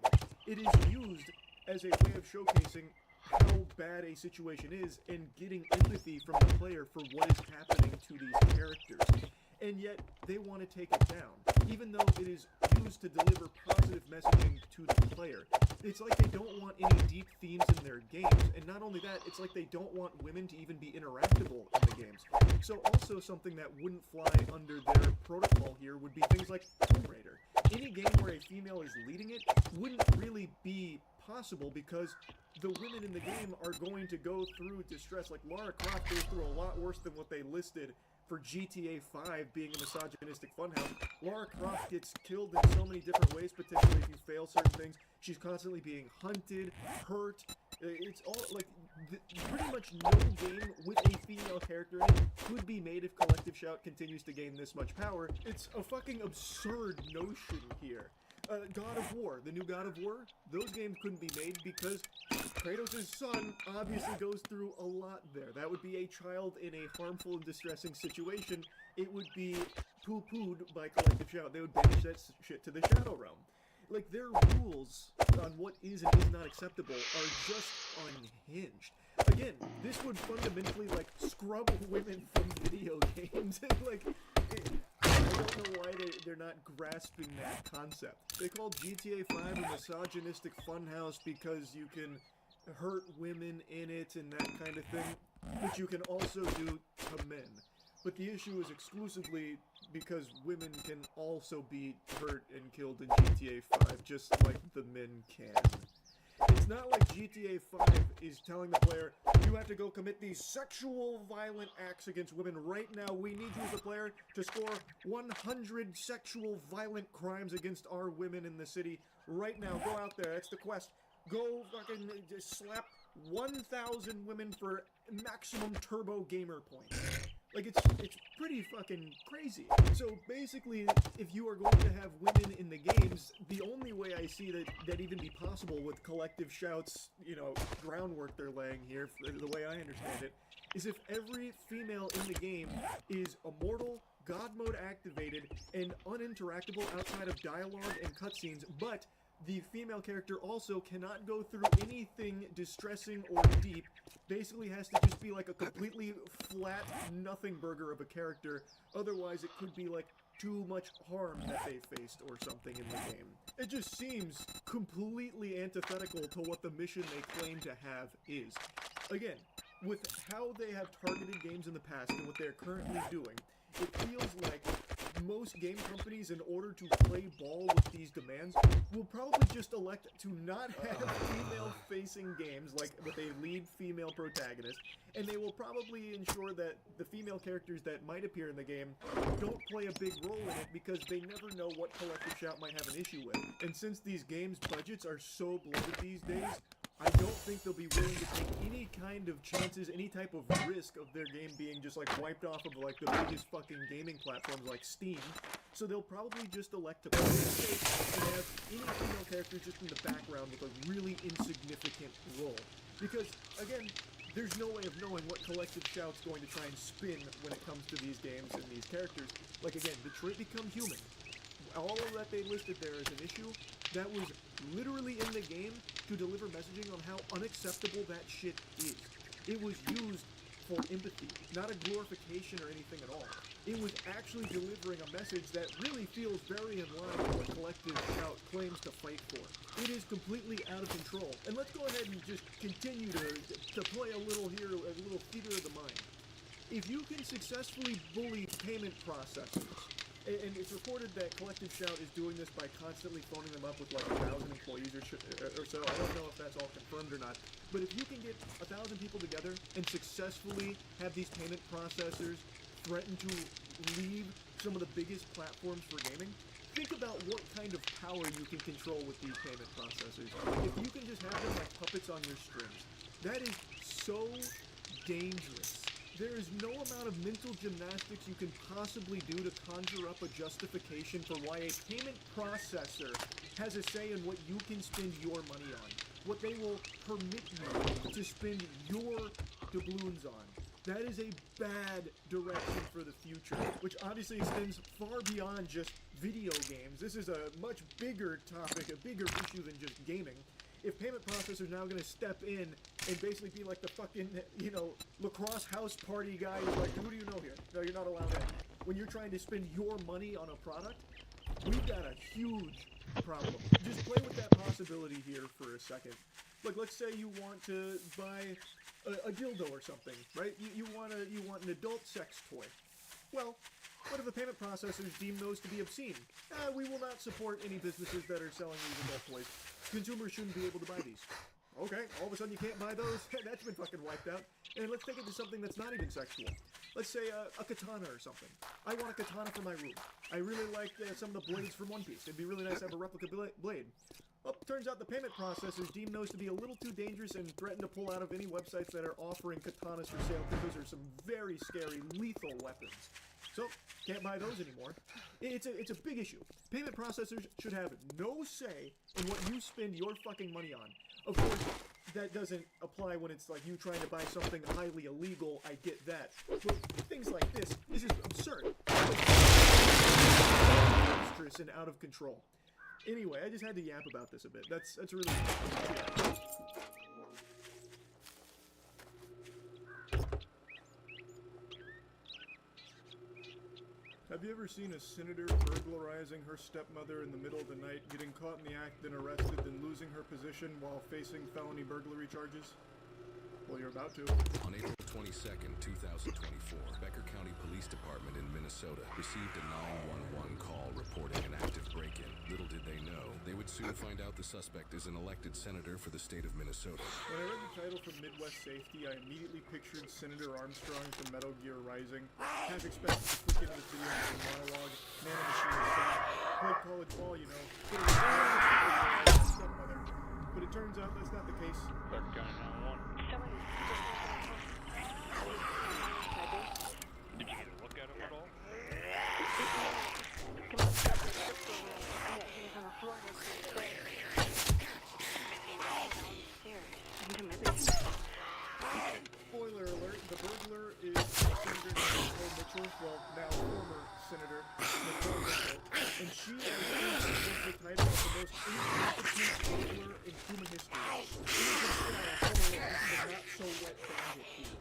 It is used as a way of showcasing how bad a situation is and getting empathy from the player for what is happening to these characters. And yet, they want to take it down, even though it is used to deliver positive messaging to the player. It's like they don't want any deep themes in their games, and not only that, it's like they don't want women to even be interactable in the games. So also something that wouldn't fly under their protocol here would be things like Tomb Raider. Any game where a female is leading it wouldn't really be possible because the women in the game are going to go through distress. Like, Lara Croft goes through a lot worse than what they listed for GTA 5 being a misogynistic funhouse. Lara Croft gets killed in so many different ways, potentially, if you fail certain things. She's constantly being hunted, hurt. It's all, like, pretty much no game with a female character in it could be made if Collective Shout continues to gain this much power. It's a fucking absurd notion here. God of War, the new God of War, those games couldn't be made because Kratos' son obviously goes through a lot there. That would be a child in a harmful and distressing situation. It would be poo-pooed by Collective Shout. They would banish that shit to the Shadow Realm. Like, their rules on what is and is not acceptable are just unhinged. Again, this would fundamentally, like, scrub women from video games. Like, I don't know why they're not grasping that concept. They call GTA 5 a misogynistic funhouse because you can hurt women in it and that kind of thing, which you can also do to men. But the issue is exclusively because women can also be hurt and killed in GTA 5, just like the men can. It's not like GTA 5 is telling the player, you have to go commit these sexual violent acts against women right now. We need you as a player to score 100 sexual violent crimes against our women in the city right now. Go out there. That's the quest. Go fucking just slap 1,000 women for maximum turbo gamer points. Like, it's pretty fucking crazy. So basically, if you are going to have women in the games, the only way I see that even be possible with Collective Shout's, groundwork they're laying here, the way I understand it, is if every female in the game is immortal, God mode activated, and uninteractable outside of dialogue and cutscenes, but the female character also cannot go through anything distressing or deep, basically has to just be like a completely flat nothing burger of a character, otherwise it could be like too much harm that they faced or something in the game. It just seems completely antithetical to what the mission they claim to have is. Again, with how they have targeted games in the past and what they're currently doing, it feels like most game companies, in order to play ball with these demands, will probably just elect to not have female-facing games, like with a lead female protagonist, and they will probably ensure that the female characters that might appear in the game don't play a big role in it because they never know what Collective Shout might have an issue with. And since these games' budgets are so bloated these days, I don't think they'll be willing to take any kind of chances, any type of risk of their game being just like wiped off of like the biggest fucking gaming platforms like Steam. So they'll probably just elect to play it safe and have any female character just in the background with a really insignificant role. Because, again, there's no way of knowing what Collective Shout's going to try and spin when it comes to these games and these characters. Like, again, Detroit Become Human. All of that they listed there as an issue, that was literally in the game to deliver messaging on how unacceptable that shit is. It was used for empathy, not a glorification or anything at all. It was actually delivering a message that really feels very in line with what Collective Shout claims to fight for. It is completely out of control. And let's go ahead and just continue to play a little here, a little theater of the mind. If you can successfully bully payment processors, and it's reported that Collective Shout is doing this by constantly phoning them up with like 1,000 employees or so. I don't know if that's all confirmed or not. But if you can get 1,000 people together and successfully have these payment processors threaten to leave some of the biggest platforms for gaming, think about what kind of power you can control with these payment processors. If you can just have them like puppets on your strings, that is so dangerous. There is no amount of mental gymnastics you can possibly do to conjure up a justification for why a payment processor has a say in what you can spend your money on, what they will permit you to spend your doubloons on. That is a bad direction for the future, which obviously extends far beyond just video games. This is a much bigger topic, a bigger issue than just gaming. If payment processors now going to step in and basically be like the fucking, lacrosse house party guy who's like, who do you know here? No, you're not allowed in. When you're trying to spend your money on a product, we've got a huge problem. Just play with that possibility here for a second. Like, let's say you want to buy a dildo or something, right? You want an adult sex toy. Well, what if the payment processors deem those to be obscene? We will not support any businesses that are selling these adult toys. Consumers shouldn't be able to buy these. Okay, all of a sudden you can't buy those? That's been fucking wiped out. And let's take it to something that's not even sexual. Let's say a katana or something. I want a katana for my room. I really like some of the blades from One Piece. It'd be really nice to have a replica blade. Well, turns out the payment processors deem those to be a little too dangerous and threaten to pull out of any websites that are offering katanas for sale because those are some very scary, lethal weapons. So, can't buy those anymore. It's a big issue. Payment processors should have no say in what you spend your fucking money on. Of course, that doesn't apply when it's like you trying to buy something highly illegal, I get that. But things like this is absurd. Monstrous and out of control. Anyway, I just had to yap about this a bit. That's really... Have you ever seen a senator burglarizing her stepmother in the middle of the night, getting caught in the act, then arrested, then losing her position while facing felony burglary charges? Well, you're about to. On April 22nd, 2024, Becker County Police Department in Minnesota received a 911 call reporting an active break-in. Little did they know, they would soon find out the suspect is an elected senator for the state of Minnesota. When I read the title from Midwest Safety, I immediately pictured Senator Armstrong from Metal Gear Rising. Half expected to click into this video and a monologue, man of machine shot, played college ball, you know, stepmother. But it turns out that's not the case. Did you get a look at him at all? Spoiler alert, the burglar is Senator Nicole Mitchell, well, now former Senator Nicole Mitchell, and she was the title of the most incompetent burglar in human history. She was just put on a whole not so wet bandit here.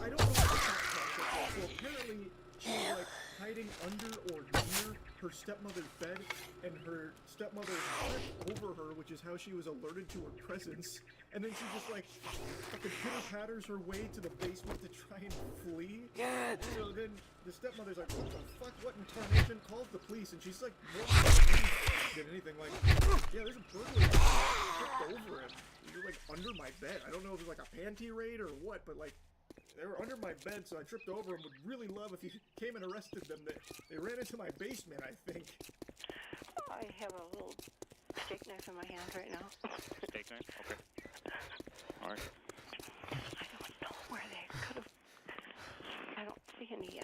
I don't know what the thought process was. So apparently she was like hiding under or near her stepmother's bed, and her stepmother tripped over her, which is how she was alerted to her presence. And then she just like fucking pitter-patters her way to the basement to try and flee. So then the stepmother's like, what the fuck, what in tarnation? Calls the police, and she's like, more did anything like, yeah, there's a burglar tripped over him. He was like under my bed. I don't know if it was like a panty raid or what, but like they were under my bed, so I tripped over him. Would really love if you came and arrested them. They ran into my basement, I think. I have a little steak knife in my hand right now. Steak knife? Okay. Alright. I don't know where they could have. I don't see any,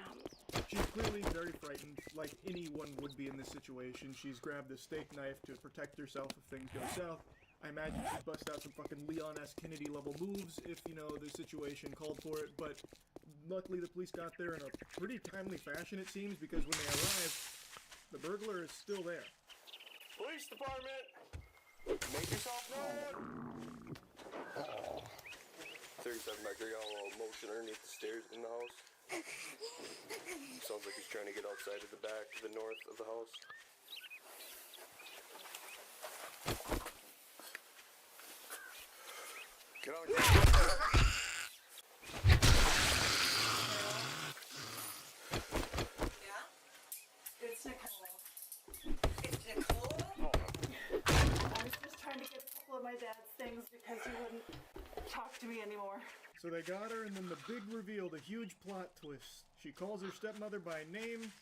She's clearly very frightened, like anyone would be in this situation. She's grabbed a steak knife to protect herself if things go south. I imagine she'd bust out some fucking Leon S. Kennedy level moves if, you know, the situation called for it, but luckily the police got there in a pretty timely fashion, it seems, because when they arrived, the burglar is still there. Police department! Make yourself known! 37 Becker got a little motion underneath the stairs in the house. Sounds like he's trying to get outside of the back to the north of the house. Get on the ground. Yeah? It's Nicole. It's Nicole? I was just trying to get a couple of my dad's things because he wouldn't talk to me anymore. So they got her, and then the big reveal, the huge plot twist. She calls her stepmother by name,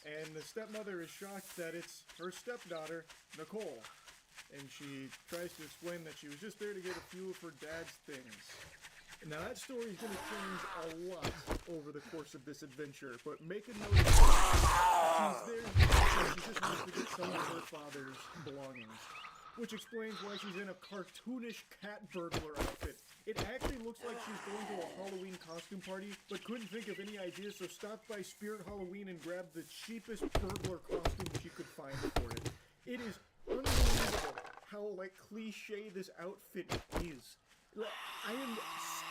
and the stepmother is shocked that it's her stepdaughter, Nicole. And she tries to explain that she was just there to get a few of her dad's things. Now that story is going to change a lot over the course of this adventure, but make a note of it. She's there because she just wants to get some of her father's belongings. Which explains why she's in a cartoonish cat burglar outfit. It actually looks like she's going to a Halloween costume party, but couldn't think of any ideas, so stopped by Spirit Halloween and grabbed the cheapest burglar costume she could find for it. It is unbelievable how, like, cliche this outfit is. I am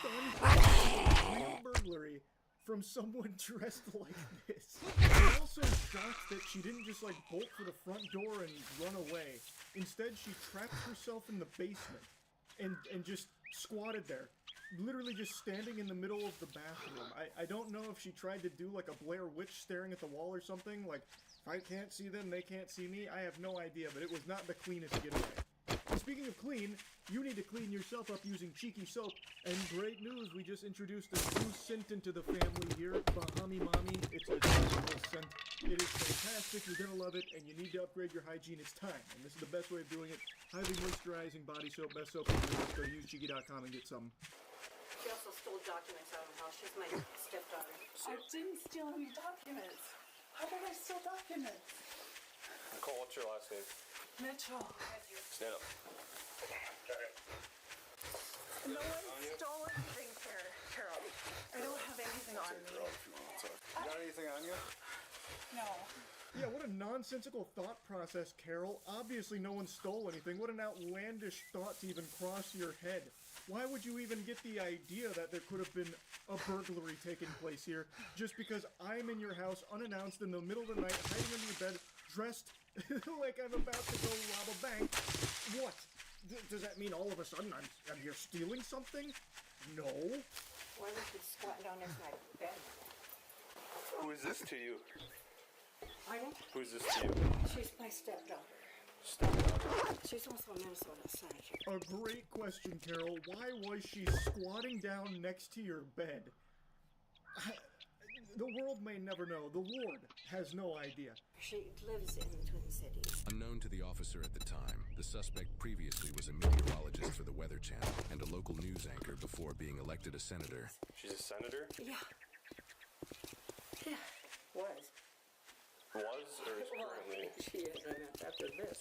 stunned by real burglary from someone dressed like this. I'm also shocked that she didn't just, like, bolt for the front door and run away. Instead, she trapped herself in the basement and just squatted there. Literally just standing in the middle of the bathroom. I don't know if she tried to do, like, a Blair Witch staring at the wall or something. Like, if I can't see them, they can't see me. I have no idea, but it was not the cleanest getaway. And speaking of clean, you need to clean yourself up using Cheeky Soap. And great news, we just introduced a new scent into the family here, Bahami Mami. It's a delightful scent. It is fantastic, you're gonna love it, and you need to upgrade your hygiene. It's time, and this is the best way of doing it. Highly moisturizing body soap, best soap in the business. Go to usecheeky.com and get some. She also stole documents out of the house. She's my stepdaughter. I didn't steal any documents. How did I steal documents? Nicole, what's your last name? Mitchell. Stand up. No one stole anything, Carol. I don't have anything on me. You got anything on you? No. Yeah, what a nonsensical thought process, Carol. Obviously no one stole anything. What an outlandish thought to even cross your head. Why would you even get the idea that there could have been a burglary taking place here just because I'm in your house unannounced in the middle of the night, hiding under your bed, dressed like I'm about to go rob a bank? What? Does that mean all of a sudden I'm here stealing something? No. Why was she squatting down next to my bed? Who is this to you? Pardon? Who's this to you? She's my stepdaughter. She's also a Minnesota senator. A great question, Carol. Why was she squatting down next to your bed? The world may never know. The Lord has no idea. She lives in the Twin Cities. Unknown to the officer at the time, the suspect previously was a meteorologist for the Weather Channel and a local news anchor before being elected a senator. She's a senator? Yeah. Was. Was or is Well, currently? she is, I meant after this.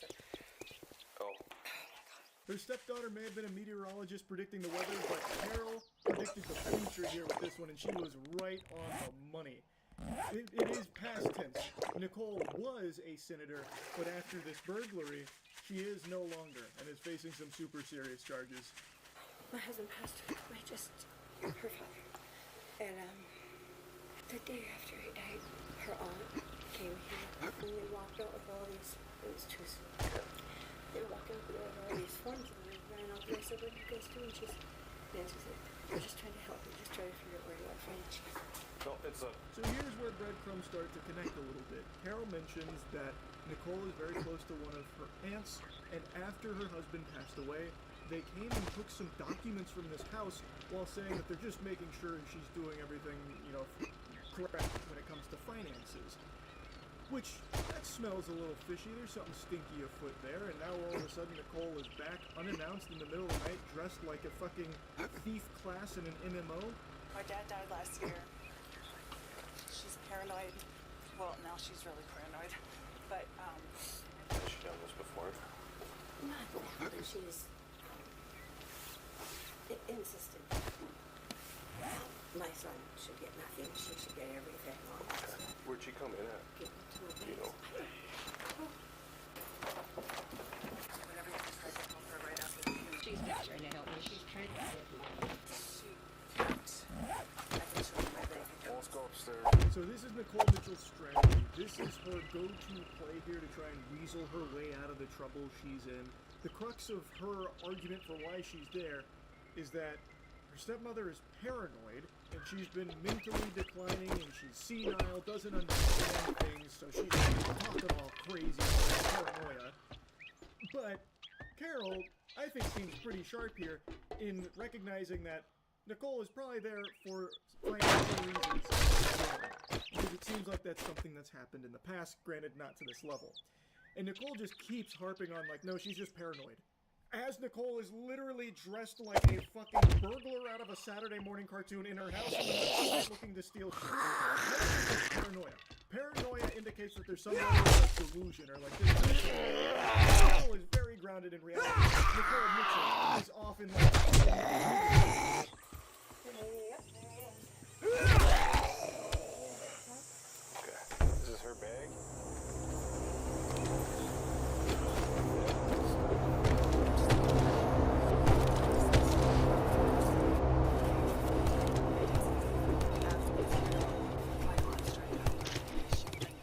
Oh. Her stepdaughter may have been a meteorologist predicting the weather, but Carol predicted the future here with this one, and she was right on the money. It is past tense. Nicole was a senator, but after this burglary, she is no longer and is facing some super serious charges. My husband passed away, just her father. And the day after he died, her aunt came here and they walked out with all these, it was two, they were walking out with all these forms and they ran out there. I said, what are you guys doing? Nancy said, we're just trying to help you, just trying to figure out where you are from. No, it's a. So here's where breadcrumbs start to connect a little bit. Carol mentions that Nicole is very close to one of her aunts, and after her husband passed away, they came and took some documents from this house while saying that they're just making sure she's doing everything, correct when it comes to finances. Which, that smells a little fishy. There's something stinky afoot there, and now all of a sudden Nicole is back unannounced in the middle of the night, dressed like a fucking thief class in an MMO. My dad died last year. She's paranoid. Well, now she's really paranoid. But, Has she done this before? not now, but she's insistent. My son should get nothing. She should get everything. Where'd she come in at? You know. She's not trying to help me. She's trying to help me. Let's go upstairs. So this is Nicole Mitchell's strategy. This is her go-to play here to try and weasel her way out of the trouble she's in. The crux of her argument for why she's there is that her stepmother is paranoid, and she's been mentally declining, and she's senile, doesn't understand things, so she's talking all crazy about paranoia. But Carol, I think, seems pretty sharp here in recognizing that Nicole is probably there for financial reasons, because it seems like that's something that's happened in the past, granted not to this level. And Nicole just keeps harping on like, no, she's just paranoid. As Nicole is literally dressed like a fucking burglar out of a Saturday morning cartoon in her house in the middle of looking to steal shit. That's paranoia. Paranoia indicates that there's some level of delusion or like this. Nicole is very grounded in reality. Nicole Mitchell is often like... Okay. Is this her bag?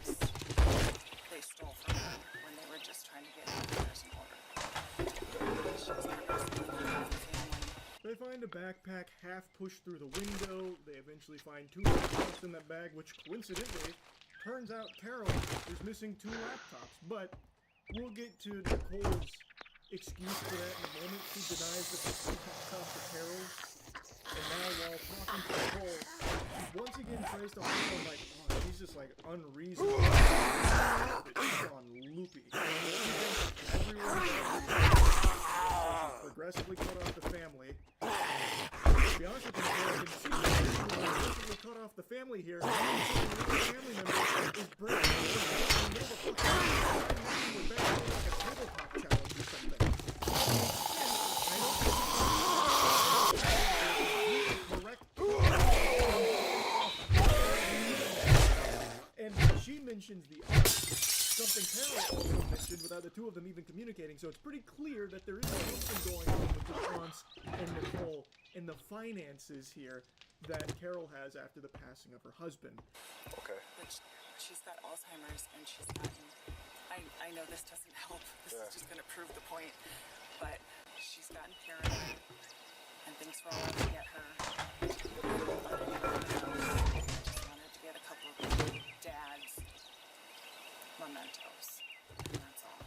They stole from her when they were just trying to get affairs in order. They find a backpack half pushed through the window. They eventually find two laptops in that bag, which coincidentally turns out Carol is missing two laptops. But we'll get to Nicole's excuse for that in a moment. She denies that the laptops are Carol's. And now while talking to Nicole, she once again tries to hold on like, oh, she's just like unreasonable. She's on loopy. Everyone progressively cut off the family. To be honest with you, I can see progressively cut off the family here. The family member is breaking the like a tabletop challenge or something. And she mentions the something Carol also mentioned without the two of them even communicating, so it's pretty clear that there is something going on with the aunts and Nicole and the finances here that Carol has after the passing of her husband. Okay. Which she's got Alzheimer's and she's gotten, I know this doesn't help, this is just going to prove the point, but she's gotten paranoid and things were all out to get her. I just wanted to get a couple of dad's mementos, and that's all.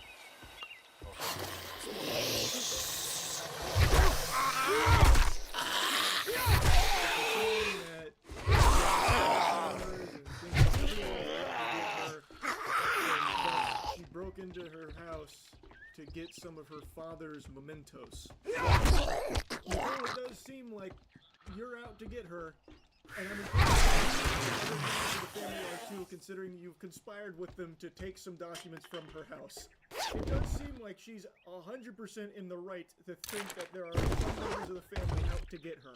She broke into her house to get some of her father's mementos. Although it does seem like you're out to get her, And I'm impressed the family are too, considering you've conspired with them to take some documents from her house. It does seem like she's 100% in the right to think that there are some members of the family out to get her.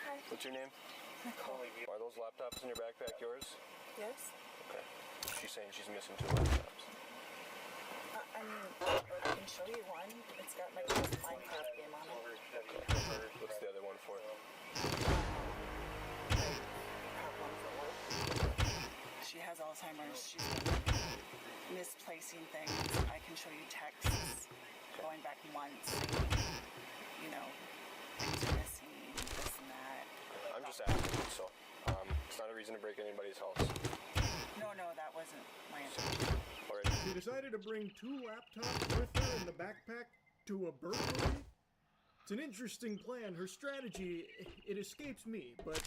Hi. What's your name? Nicole. Are those laptops in your backpack yours? Yes? Okay. She's saying she's missing 2 laptops. I mean, I can show you one. It's got my best Minecraft game on it. Okay. What's the other one for? She has Alzheimer's. She's misplacing things. I can show you texts going back months. You know, things are missing, this and that. I'm just asking, so it's not a reason to break anybody's house. No, that wasn't my intention. She decided to bring 2 laptops with her in the backpack to a burglary? It's an interesting plan. Her strategy, it escapes me, but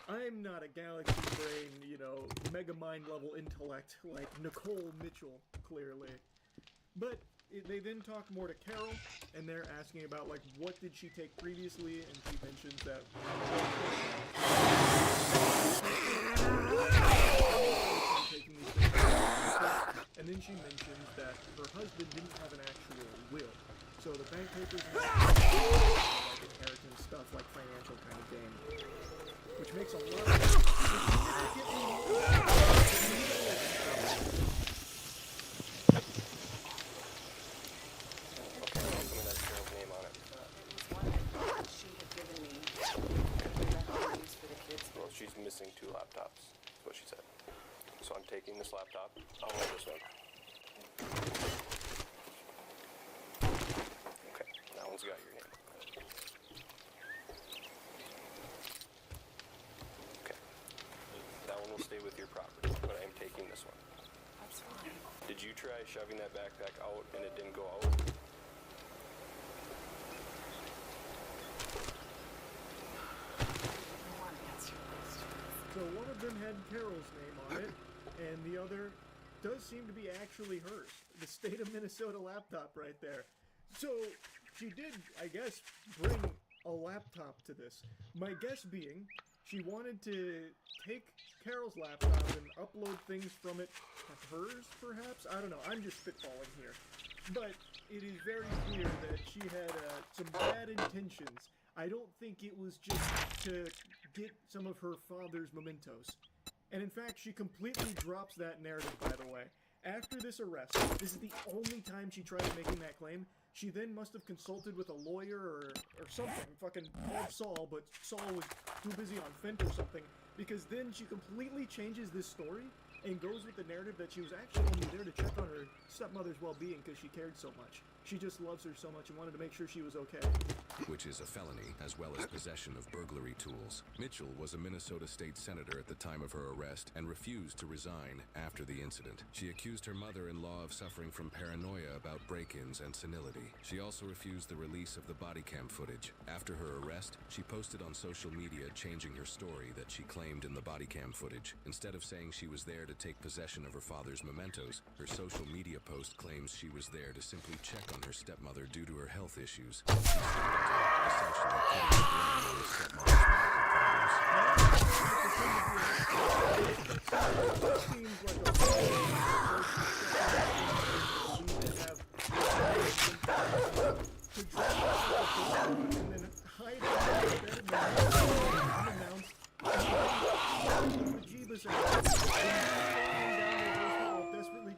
I'm not a galaxy brain, you know, mega mind level intellect like Nicole Mitchell, clearly. But they then talk more to Carol, and they're asking about, like, what did she take previously, and she mentions that... And then she mentions that her husband didn't have an actual will. So the bank papers and like inheritance stuff, like financial kind of game. Which makes a lot of Name on it. She had given me for the kids. Well, she's missing 2 laptops. That's what she said. So I'm taking this laptop. I'll hold this one. Okay, that one's got your name. Okay. That one will stay with your property, but I am taking this one. That's fine. Did you try shoving that backpack out and it didn't go out? So one of them had Carol's name on it, and the other does seem to be actually hers. The state of Minnesota laptop right there. So she did, I guess, bring a laptop to this. My guess being, she wanted to take Carol's laptop and upload things from it to hers, perhaps? I don't know, I'm just spitballing here. But it is very clear that she had some bad intentions. I don't think it was just to get some of her father's mementos. And in fact, she completely drops that narrative, by the way. After this arrest, this is the only time she tried making that claim. She then must have consulted with a lawyer or something. Fucking called Saul, but Saul was too busy on Fent or something. Because then she completely changes this story and goes with the narrative that she was actually only there to check on her stepmother's well-being because she cared so much. She just loves her so much and wanted to make sure she was okay. Which is a felony, as well as possession of burglary tools. Mitchell was a Minnesota state senator at the time of her arrest and refused to resign after the incident. She accused her mother-in-law of suffering from paranoia about break-ins and senility. She also refused the release of the body cam footage. After her arrest, she posted on social media changing her story that she claimed in the body cam footage. Instead of saying she was there to take possession of her father's mementos, her social media post claims she was there to simply check on her stepmother due to her health issues. Essentially putting the blame on her stepmother's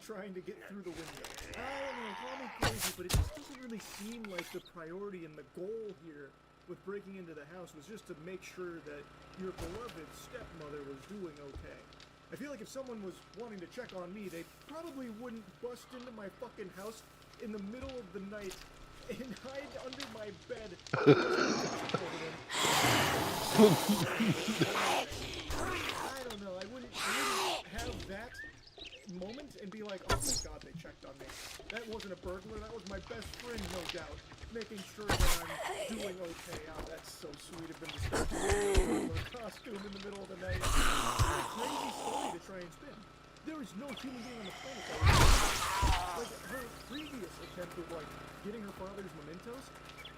trying to get through the window. I don't know, call me crazy, but it just doesn't really seem like the priority and the goal here with breaking into the house was just to make sure that your beloved stepmother was doing okay. I feel like if someone was wanting to check on me, they probably wouldn't bust into my fucking house in the middle of the night and hide under my bed. I don't know, I wouldn't have that moment and be like, oh my god, they checked on me. That wasn't a burglar, that was my best friend, no doubt. Making sure that I'm doing okay. Oh, that's so sweet of them to start doing a costume in the middle of the night. It's a crazy story to try and spin. There is no human being on the planet that would like her previous attempt with like getting her father's mementos.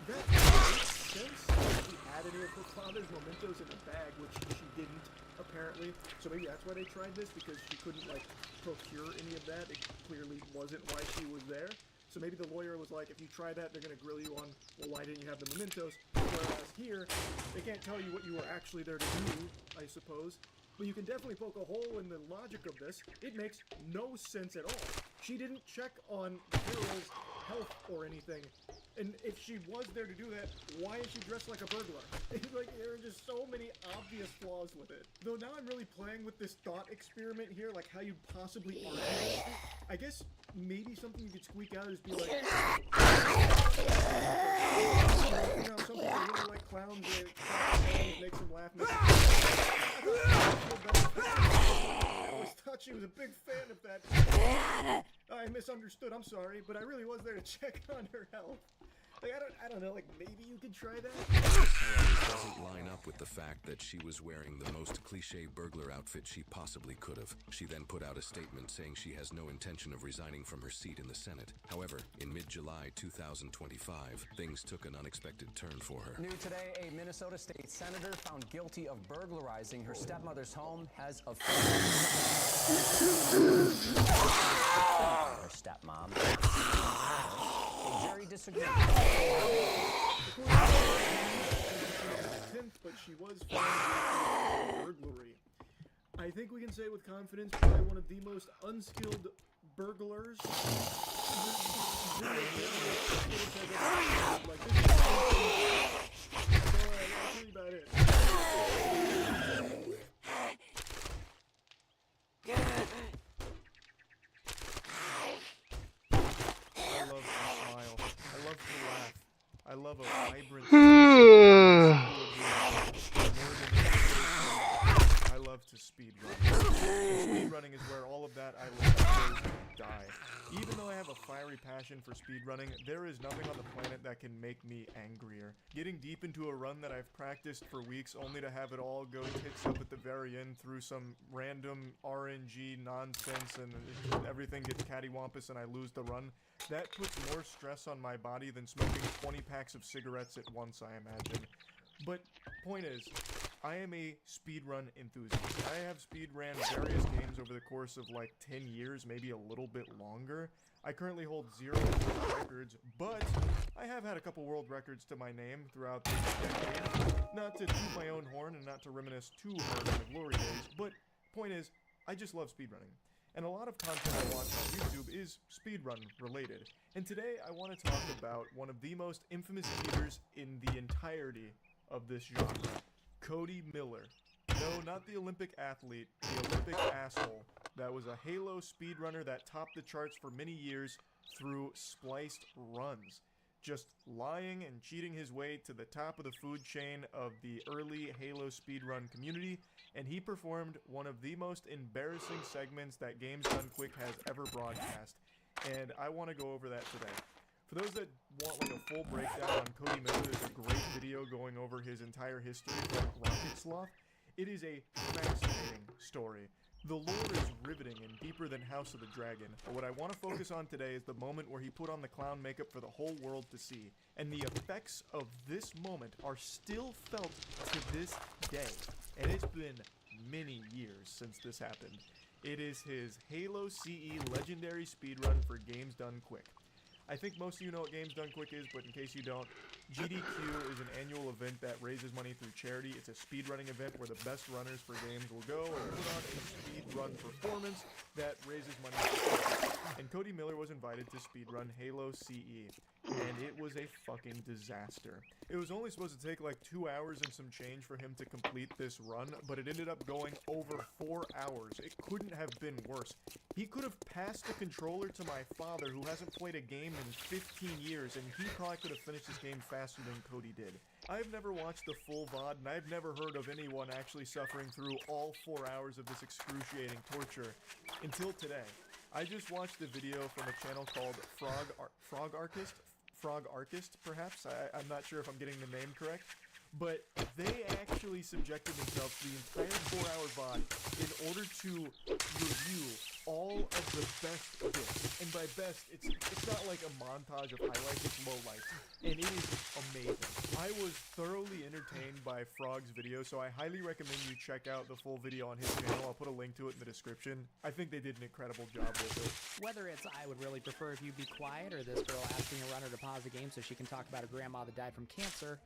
That makes sense. She had had any of her father's mementos in a bag, which she didn't, apparently. So maybe that's why they tried this, because she couldn't, like, procure any of that. It clearly wasn't why she was there. So maybe the lawyer was like, if you try that, they're going to grill you on, well, why didn't you have the mementos? Whereas here, they can't tell you what you were actually there to do, I suppose. But you can definitely poke a hole in the logic of this. It makes no sense at all. She didn't check on Carol's health or anything. And if she was there to do that, why is she dressed like a burglar? Like, there are just so many obvious flaws with it. Though now I'm really playing with this thought experiment here, like how you'd possibly argue it. I guess maybe something you could squeak out is be like, you know, some people really like clowns, it makes them laugh. I always thought she was a big fan of that. I misunderstood, I'm sorry, but I really was there to check on her health. Like, I don't know, like, maybe you could try that? However, it doesn't line up with the fact that she was wearing the most cliche burglar outfit she possibly could have. She then put out a statement saying she has no intention of resigning from her seat in the Senate. However, in mid-July 2025, things took an unexpected turn for her. New today, a Minnesota state senator found guilty of burglarizing her stepmother's home has offended her stepmom. Jerry disagreed. But she was found guilty of burglary. I think we can say with confidence, probably one of the most unskilled burglars. That's really about it. I love to smile. I love to laugh. I love a vibrant. I love to speed run. Speed running is where all of that I love goes to die. Even though I have a fiery passion for speedrunning, there is nothing on the planet that can make me angrier. Getting deep into a run that I've practiced for weeks only to have it all go tits up at the very end through some random RNG nonsense and everything gets cattywampus and I lose the run, that puts more stress on my body than smoking 20 packs of cigarettes at once, I imagine. But point is, I am a speedrun enthusiast. I have speedran various games over the course of like 10 years, maybe a little bit longer. I currently hold 0 world records, but I have had a couple world records to my name throughout this decade. Not to toot my own horn and not to reminisce too hard on the glory days, but point is, I just love speedrunning. And a lot of content I watch on YouTube is speedrun related. And today I want to talk about one of the most infamous cheaters in the entirety of this genre. Cody Miller. No, not the Olympic athlete, the Olympic asshole. That was a Halo speedrunner that topped the charts for many years through spliced runs. Just lying and cheating his way to the top of the food chain of the early Halo speedrun community, and he performed one of the most embarrassing segments that Games Done Quick has ever broadcast. And I want to go over that today. For those that want like a full breakdown on Cody Miller, there's a great video going over his entire history from Rocket Sloth. It is a fascinating story. The lore is riveting and deeper than House of the Dragon, but what I want to focus on today is the moment where he put on the clown makeup for the whole world to see. And the effects of this moment are still felt to this day. And it's been many years since this happened. It is his Halo CE legendary speedrun for Games Done Quick. I think most of you know what Games Done Quick is, but in case you don't, GDQ is an annual event that raises money through charity. It's a speedrunning event where the best runners for games will go and put on a speedrun performance that raises money. And Cody Miller was invited to speedrun Halo CE, and it was a fucking disaster. It was only supposed to take like 2 hours and some change for him to complete this run, but it ended up going over 4 hours. It couldn't have been worse. He could have passed the controller to my father, who hasn't played a game in 15 years, and he probably could have finished this game faster than Cody did. I've never watched the full VOD, and I've never heard of anyone actually suffering through all 4 hours of this excruciating torture until today. I just watched a video from a channel called Frog Artist, perhaps? I'm not sure if I'm getting the name correct. But they actually subjected themselves to the entire 4-hour VOD in order to review all of the best bits. And by best, it's not like a montage of highlights, it's lowlights. And it is amazing. I was thoroughly entertained by Frog's video, so I highly recommend you check out the full video on his channel. I'll put a link to it in the description. I think they did an incredible job with it. Whether it's I would really prefer if you be quiet, or this girl asking a runner to pause the game so she can talk about her grandma that died from cancer.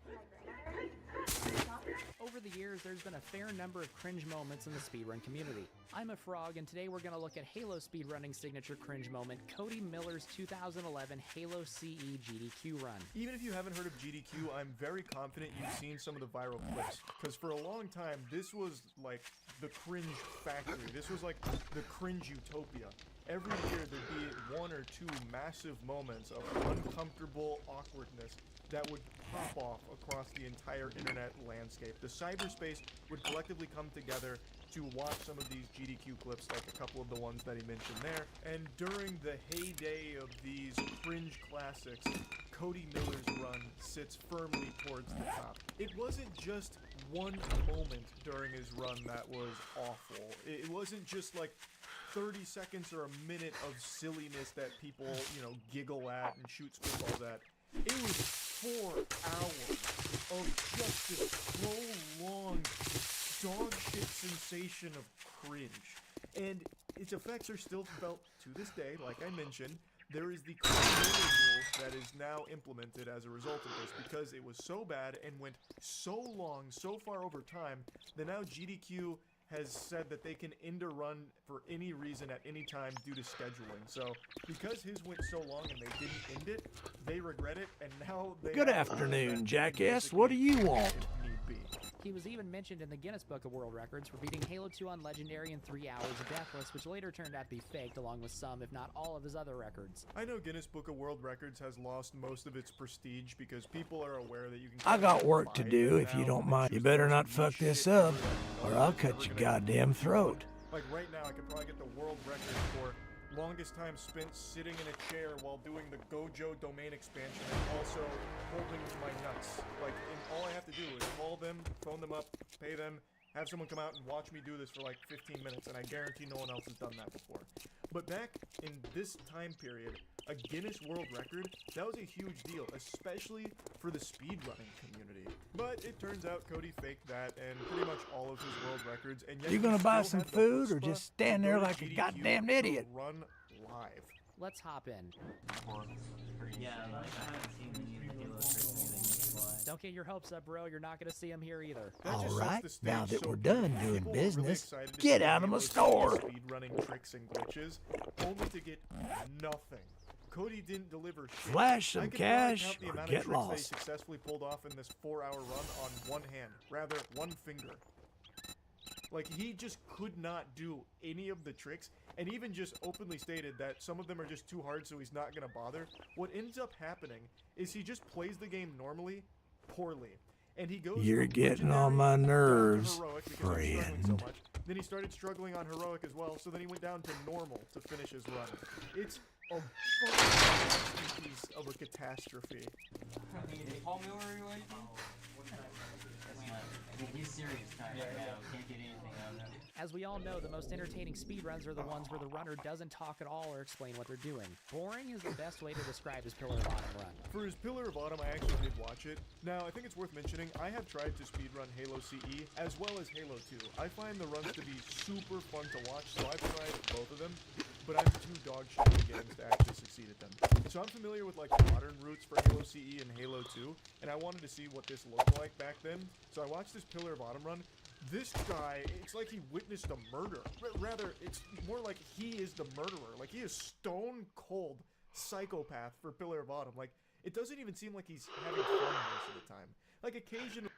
Over the years, there's been a fair number of cringe moments in the speedrun community. I'm a Frog, and today we're going to look at Halo speedrunning signature cringe moment, Cody Miller's 2011 Halo CE GDQ run. Even if you haven't heard of GDQ, I'm very confident you've seen some of the viral clips, because for a long time, this was like the cringe factory. This was like the cringe utopia. Every year there'd be one or two massive moments of uncomfortable awkwardness that would pop off across the entire internet landscape. The cyberspace would collectively come together to watch some of these GDQ clips, like a couple of the ones that he mentioned there. And during the heyday of these cringe classics, Cody Miller's run sits firmly towards the top. It wasn't just one moment during his run that was awful. It wasn't just like 30 seconds or a minute of silliness that people, giggle at and shoot spitballs at. It was 4 hours of just this prolonged dog shit sensation of cringe. And its effects are still felt to this day. Like I mentioned, there is the continuity rule that is now implemented as a result of this, because it was so bad and went so long, so far over time, that now GDQ has said that they can end a run for any reason at any time due to scheduling. So, because his went so long and they didn't end it, they regret it, and now they... Good afternoon, jackass. What do you want? He was even mentioned in the Guinness Book of World Records for beating Halo 2 on Legendary in 3 hours deathless, which later turned out to be faked, along with some, if not all, of his other records. I know Guinness Book of World Records has lost most of its prestige because people are aware that you can... I got work to do, if you don't mind. You better not fuck this up, or I'll cut your goddamn throat. Like right now, I could probably get the world record for longest time spent sitting in a chair while doing the Gojo domain expansion and also holding my nuts. Like, and all I have to do is call them, phone them up, pay them, have someone come out and watch me do this for like 15 minutes, and I guarantee no one else has done that before. But back in this time period, a Guinness World Record, that was a huge deal, especially for the speedrunning community. But it turns out Cody faked that and pretty much all of his world records, and yet You gonna buy some food or just stand there like a goddamn idiot? Run live. Let's hop in. Yeah, like I haven't seen any of the Halo tricks or anything yet, but... Don't get your hopes up, bro. You're not going to see him here either. All right, now that we're done doing business, get out of my store. Speedrunning tricks and glitches, only to get nothing. Cody didn't deliver shit. Flash some I could cash count the or amount get of tricks lost. they successfully pulled off in this 4-hour run on one hand, rather one finger. Like, he just could not do any of the tricks, and even just openly stated that some of them are just too hard, so he's not gonna bother. What ends up happening is he just plays the game normally, poorly. And he goes You're from getting on legendary my down to nerves, heroic because he was struggling friend. so much. Then he started struggling on heroic as well, so then he went down to normal to finish his run. It's a fucking piece of a catastrophe. Paul Miller, are you like? He's serious time right now. Can't get anything out of him. As we all know, the most entertaining speedruns are the ones where the runner doesn't talk at all or explain what they're doing. Boring is the best way to describe his Pillar of Autumn run. For his Pillar of Autumn, I actually did watch it. Now, I think it's worth mentioning, I have tried to speedrun Halo CE as well as Halo 2. I find the runs to be super fun to watch, so I've tried both of them, but I'm too dog shit at games to actually succeed at them. So I'm familiar with like modern routes for Halo CE and Halo 2, and I wanted to see what this looked like back then. So I watched this Pillar of Autumn run. This guy, it's like he witnessed a murder. Rather, it's more like he is the murderer. Like, he is stone cold psychopath for Pillar of Autumn. Like, it doesn't even seem like he's having fun most of the time. Like, occasionally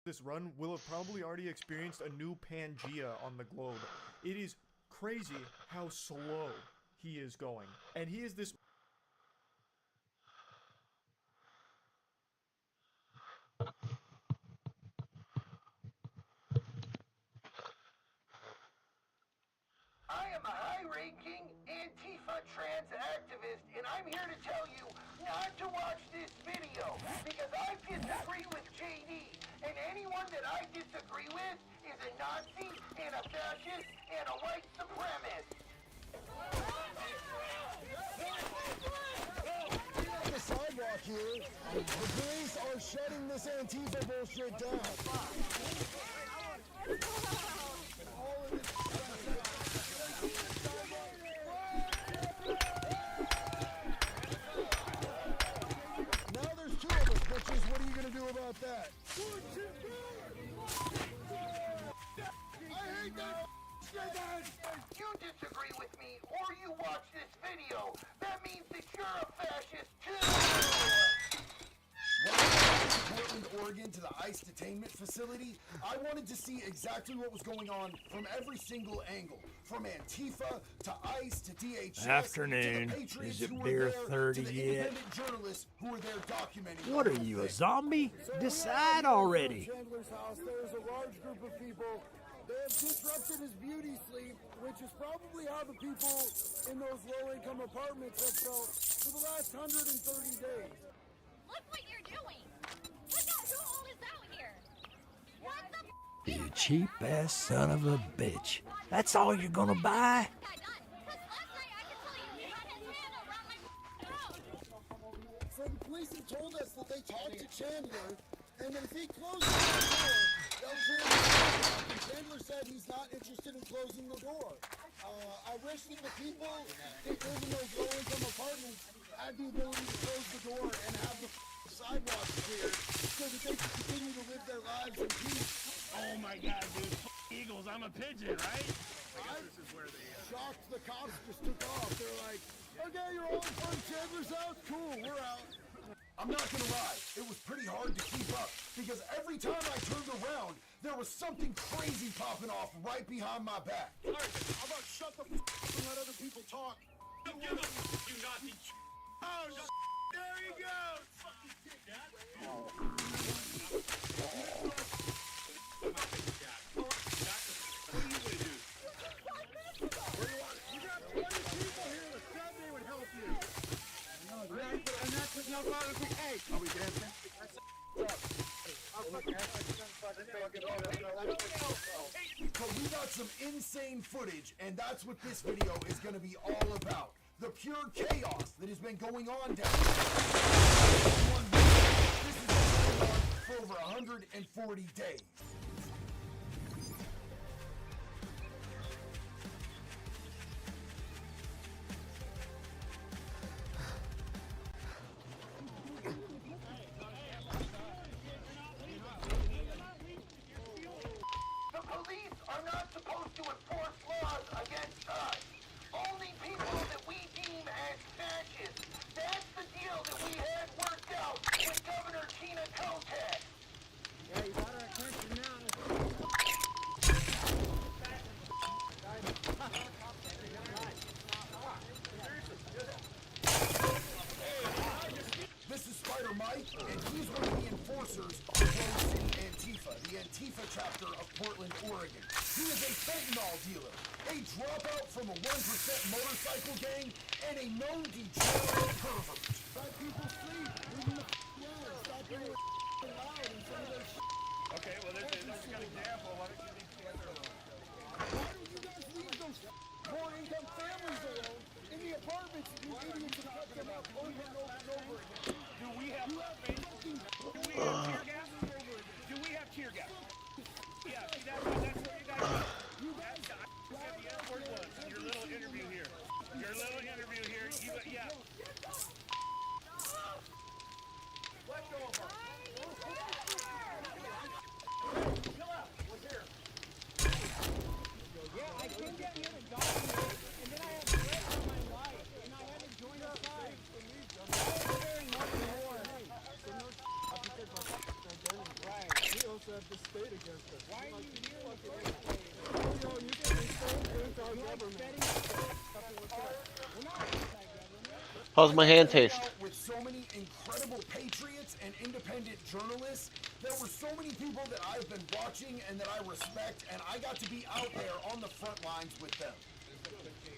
this run will have probably already experienced a new Pangea on the globe. It is crazy how slow he is going. And he is this... I am a high-ranking Antifa trans activist, and I'm here to tell you not to watch this video, because I disagree with JD, and anyone that I disagree with is a Nazi, and a fascist, and a white supremacist. On the sidewalk here, the police are shutting this Antifa bullshit down. Now there's two of us, bitches. What are you gonna do about that? I hate that you disagree with me, or you watch this video. That means that you're a fascist too. Portland, Oregon to the ICE detainment facility, I wanted to see exactly what was going on from every single angle. From Antifa to ICE to DHS. Afternoon. To the Patriots Is it who were beer there, 30 to the yet? independent journalists who were there documenting. What are you, a zombie? Decide already. Chandler's house, there's a large group of people. They have disrupted his beauty sleep, which is probably how the people in those low-income apartments have felt for the last 130 days. Look what you're doing! Look at who all is out here! What the You cheap ass son of a bitch. That's all you're gonna buy? So the police have told us that they talked to Chandler, and that if he closes the door, they'll clear the door. And Chandler said he's not interested in closing the door. I wish that the people that live in those low-income apartments had the ability to close the door and have the sidewalks cleared so that they can continue to live their lives in peace. Oh my God, dude. Eagles, I'm a pigeon, right? This is where they shocked. The cops just took off. They're like, okay, you're all in front of Chandler's house? Cool, we're out. I'm not gonna lie, it was pretty hard to keep up because every time I turned around, there was something crazy popping off right behind my back. All right, how about shut the f and let other people talk? Don't give a f you Nazi. Oh, no. There he goes. Fucking kid, Dad. Hey, are we dancing? But we got some insane footage, and that's what this video is going to be all about. The pure chaos that has been going on down here. This has been going on for over 140 days. The police are not supposed to enforce laws against us. Only people that we deem as fascists. That's the deal that we had worked out with Governor Tina Kotek. Yeah, you got our attention now. This is Spider Mike, and he's one of the enforcers of Rose City Antifa, the Antifa chapter of Portland, Oregon. He is a fentanyl dealer, a dropout from a 1% motorcycle gang, and a known degenerate pervert. Let people sleep. Leave them the yard. Stop being loud in front of their Okay, well, there's an example. Why don't you leave the other alone? Why don't you guys leave those poor-income families alone in the apartments? You idiots have cut them up over and over and over again. Do we have tear gas? Do we have tear gas? Yeah, see, that's what you guys do. That's what the airport was. Your little interview here. Yeah. Let go of her. Chill out. What's here? Yeah, I came down here to document, and then I had to wait for my wife, and I had to join her side. I was wearing nothing more. Right. We also have to How's my hand taste? With so many incredible patriots and independent journalists, there were so many people that I've been watching and that I respect, and I got to be out there on the front lines with them.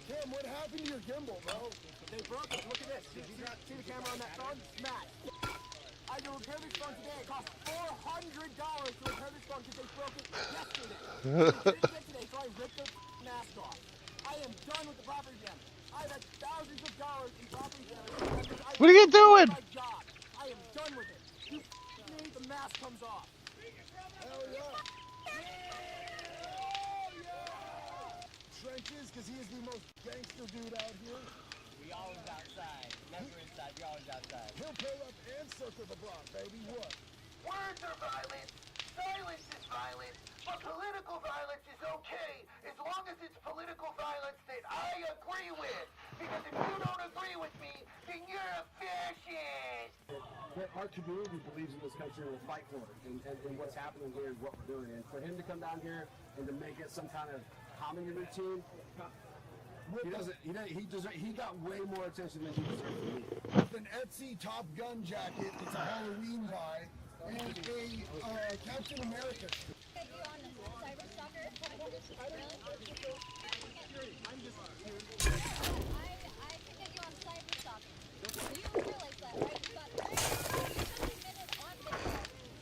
Tim, what happened to your gimbal, bro? They broke it. Look at this. Did you not see the camera on that phone? Smash. I did repair this phone today. It cost $400 to repair this phone because they broke it yesterday. They didn't get today, so I ripped the mask off. I am done with the property damage. I've had thousands of dollars in property damage. What are you doing? My job. I am done with it. You me, the mask comes off. Hell yeah. Trenches, because he is the most gangster dude out here. We always outside. Never inside. We always outside. He'll pull up and circle the block, baby. What? Words are violent. Silence is violent. But political violence is okay as long as it's political violence that I agree with. Because if you don't agree with me, then you're a fascist. Our community believes in this country and will fight for it. And what's happening here is what we're doing. And for him to come down here and to make it some kind of comedy routine, he got way more attention than he deserved from me. With an Etsy Top Gun jacket, it's a Halloween vibe, and a Captain America. Get you on the Cyberstalker? I'm just I can get you on Cyberstalker. You realize that, right? You got 30 minutes on video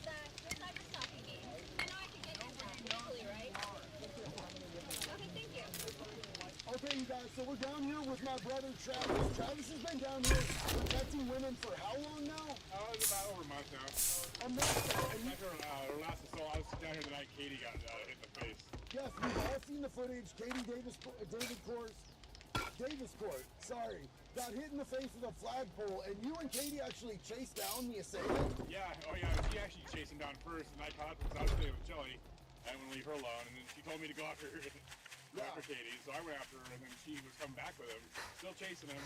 that you're cyberstalking me. I know I can get you that legally, right? Okay, thank you. Okay, you guys, so we're down here with my brother Travis. Travis has been down here protecting women for how long now? It's about over a month now. A month now. Her last assault, I was down here the night Katie got hit in the face. Yes, we've all seen the footage. Katie Davis Court, got hit in the face with a flagpole, and you and Katie actually chased down the assailant? Yeah, she actually chased him down first, and I caught her because I was staying with Jelly. I didn't want to leave her alone, and then she told me to go after her. After Katie, so I went after her, and then she was coming back with him, still chasing him.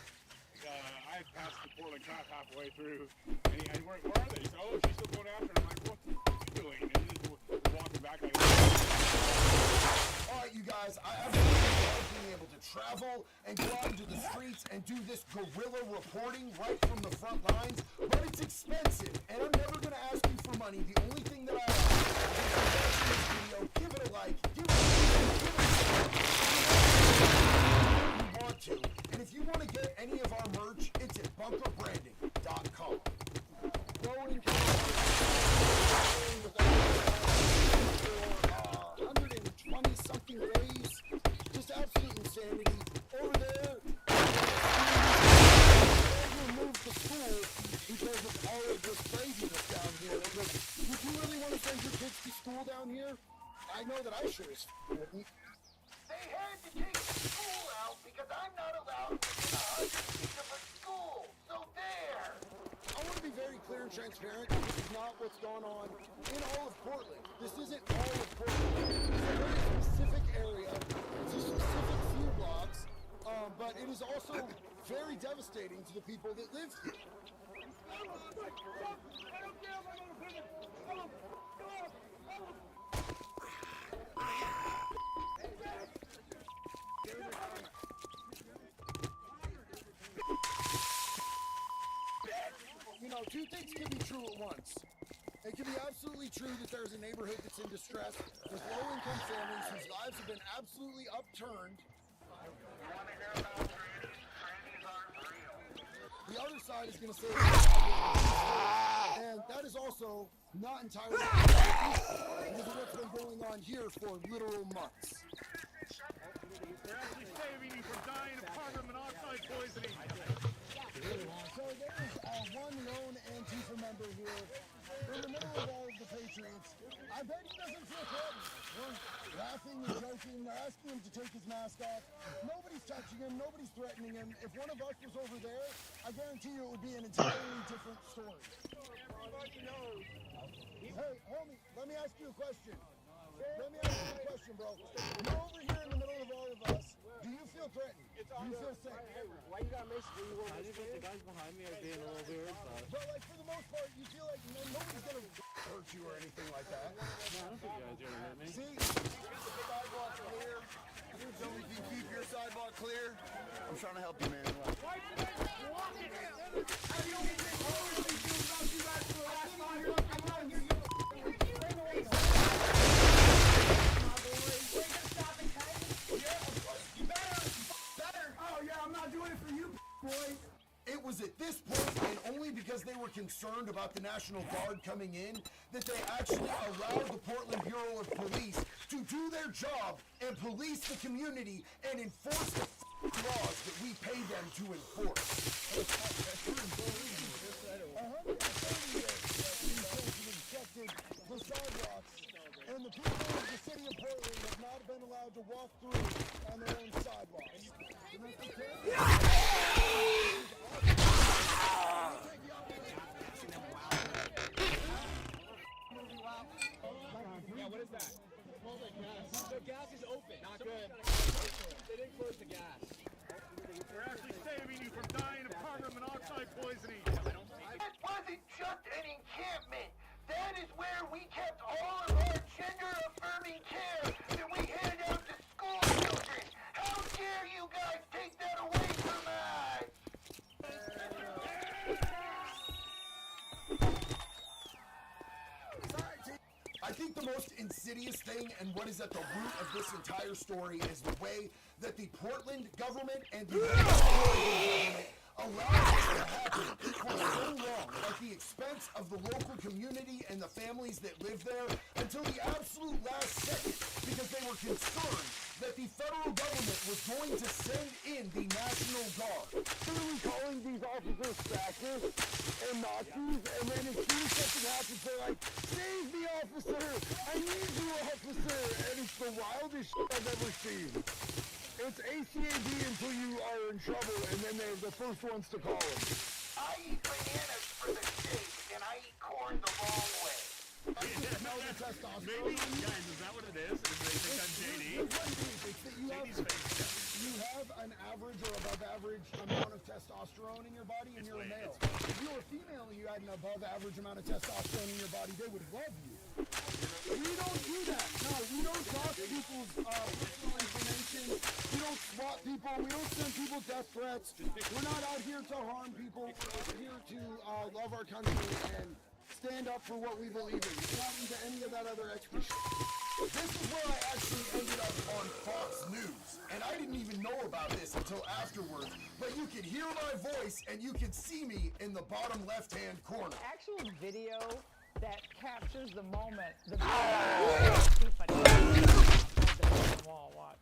I had passed the Portland Cop halfway through, and where are they? So, she's still going after him. I'm like, what are you doing? And then we're walking back like Alright, you guys, I absolutely love being able to travel and go out into the streets and do this guerrilla reporting right from the front lines, but it's expensive, and I'm never going to ask you for money. The only thing that I ask is if you're watching this video, give it a like, give it a you want to. And if you want to get any of our merch, it's at bunkerbranding.com. Going for 120 something days. Just absolute insanity. Over there, removed the school because of all of this craziness down here. Like, would you really want to send your kids to school down here? I know that I sure as wouldn't. They had to take the school out because I'm not allowed within 100 feet of a school. So there. I want to be very clear and transparent. This is not what's going on in all of Portland. This isn't all of Portland. It's a very specific area. It's a specific few blocks. But it is also very devastating to the people that live here. You know, two things can be true at once. It can be absolutely true that there's a neighborhood that's in distress with low-income families whose lives have been absolutely upturned. The other side is going to say, and that is also not entirely because of what's been going on here for literal months. They're actually saving you from dying of carbon monoxide poisoning. So there is one lone Antifa member here in the middle of all of the Patriots. I bet he doesn't feel threatened. We're laughing and joking. They're asking him to take his mask off. Nobody's touching him. Nobody's threatening him. If one of us was over there, I guarantee you it would be an entirely different story. Everybody knows. Hey, homie, let me ask you a question. Let me ask you a question, bro. You're over here in the middle of all of us. Do you feel threatened? Do you feel safe? Why you gotta make sure you won't the guys behind me are being a little weird, but like for the most part, you feel like nobody's gonna hurt you or anything like that. No, I don't think you guys are gonna hurt me. See, you got the big eyeball from here. You don't keep your side clear? I'm trying to help you, man. Oh, yeah, I'm not doing it for you, boy. It was at this point, and only because they were concerned about the National Guard coming in, that they actually allowed the Portland Bureau of Police to do their job and police the community and enforce the laws that we pay them to enforce. The sidewalks, and the people of the city of Portland have not been allowed to walk through on their own sidewalks. Yeah, what is that? It smells like gas. The gas is open. Not good. They didn't close the gas. We're actually saving you from dying of carbon monoxide poisoning. It wasn't just an encampment. That is where we kept all of our gender-affirming care that we hand out to school children. How dare you guys take that away from us? I think the most insidious thing and what is at the root of this entire story is the way that the Portland government and the government allowed this to happen for so long at the expense of the local community and the families that live there until the absolute last second because they were concerned that the federal government was going to send in the National Guard. Literally calling these officers fascists and Nazis, and then as soon as something happens, they're like, save me, officer! I need you, officer! And it's the wildest shit I've ever seen. It's ACAB until you are in trouble, and then they're the first ones to call them. I eat bananas for the steak, and I eat corn the wrong way. Smell the testosterone. Maybe, guys, is that what it is? Is they think I'm JD? It's that you have an average or above average amount of testosterone in your body, and you're a male. If you were a female and you had an above average amount of testosterone in your body, they would love you. We don't do that. No, we don't talk people's personal information. We don't swat people. We don't send people death threats. We're not out here to harm people. We're out here to love our country and stand up for what we believe in. We're not into any of that other extra shit. This is where I actually ended up on Fox News. And I didn't even know about this until afterwards. But you can hear my voice and you can see me in the bottom left-hand corner. Actual video that captures the moment. The wall, watch.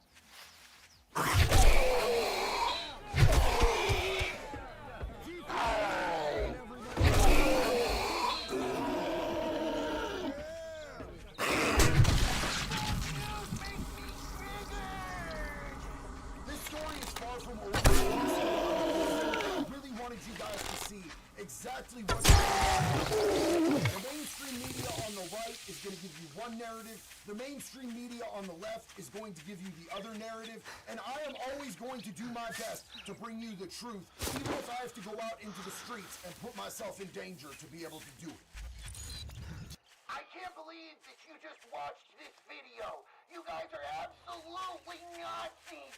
This story is far from over. I really wanted you guys to see exactly what's going on. The mainstream media on the right is going to give you one narrative. The mainstream media on the left is going to give you the other narrative. And I am always going to do my best to bring you the truth, even if I have to go out into the streets and put myself in danger to be able to do it. I can't believe that you just watched this video. You guys are absolutely Nazis.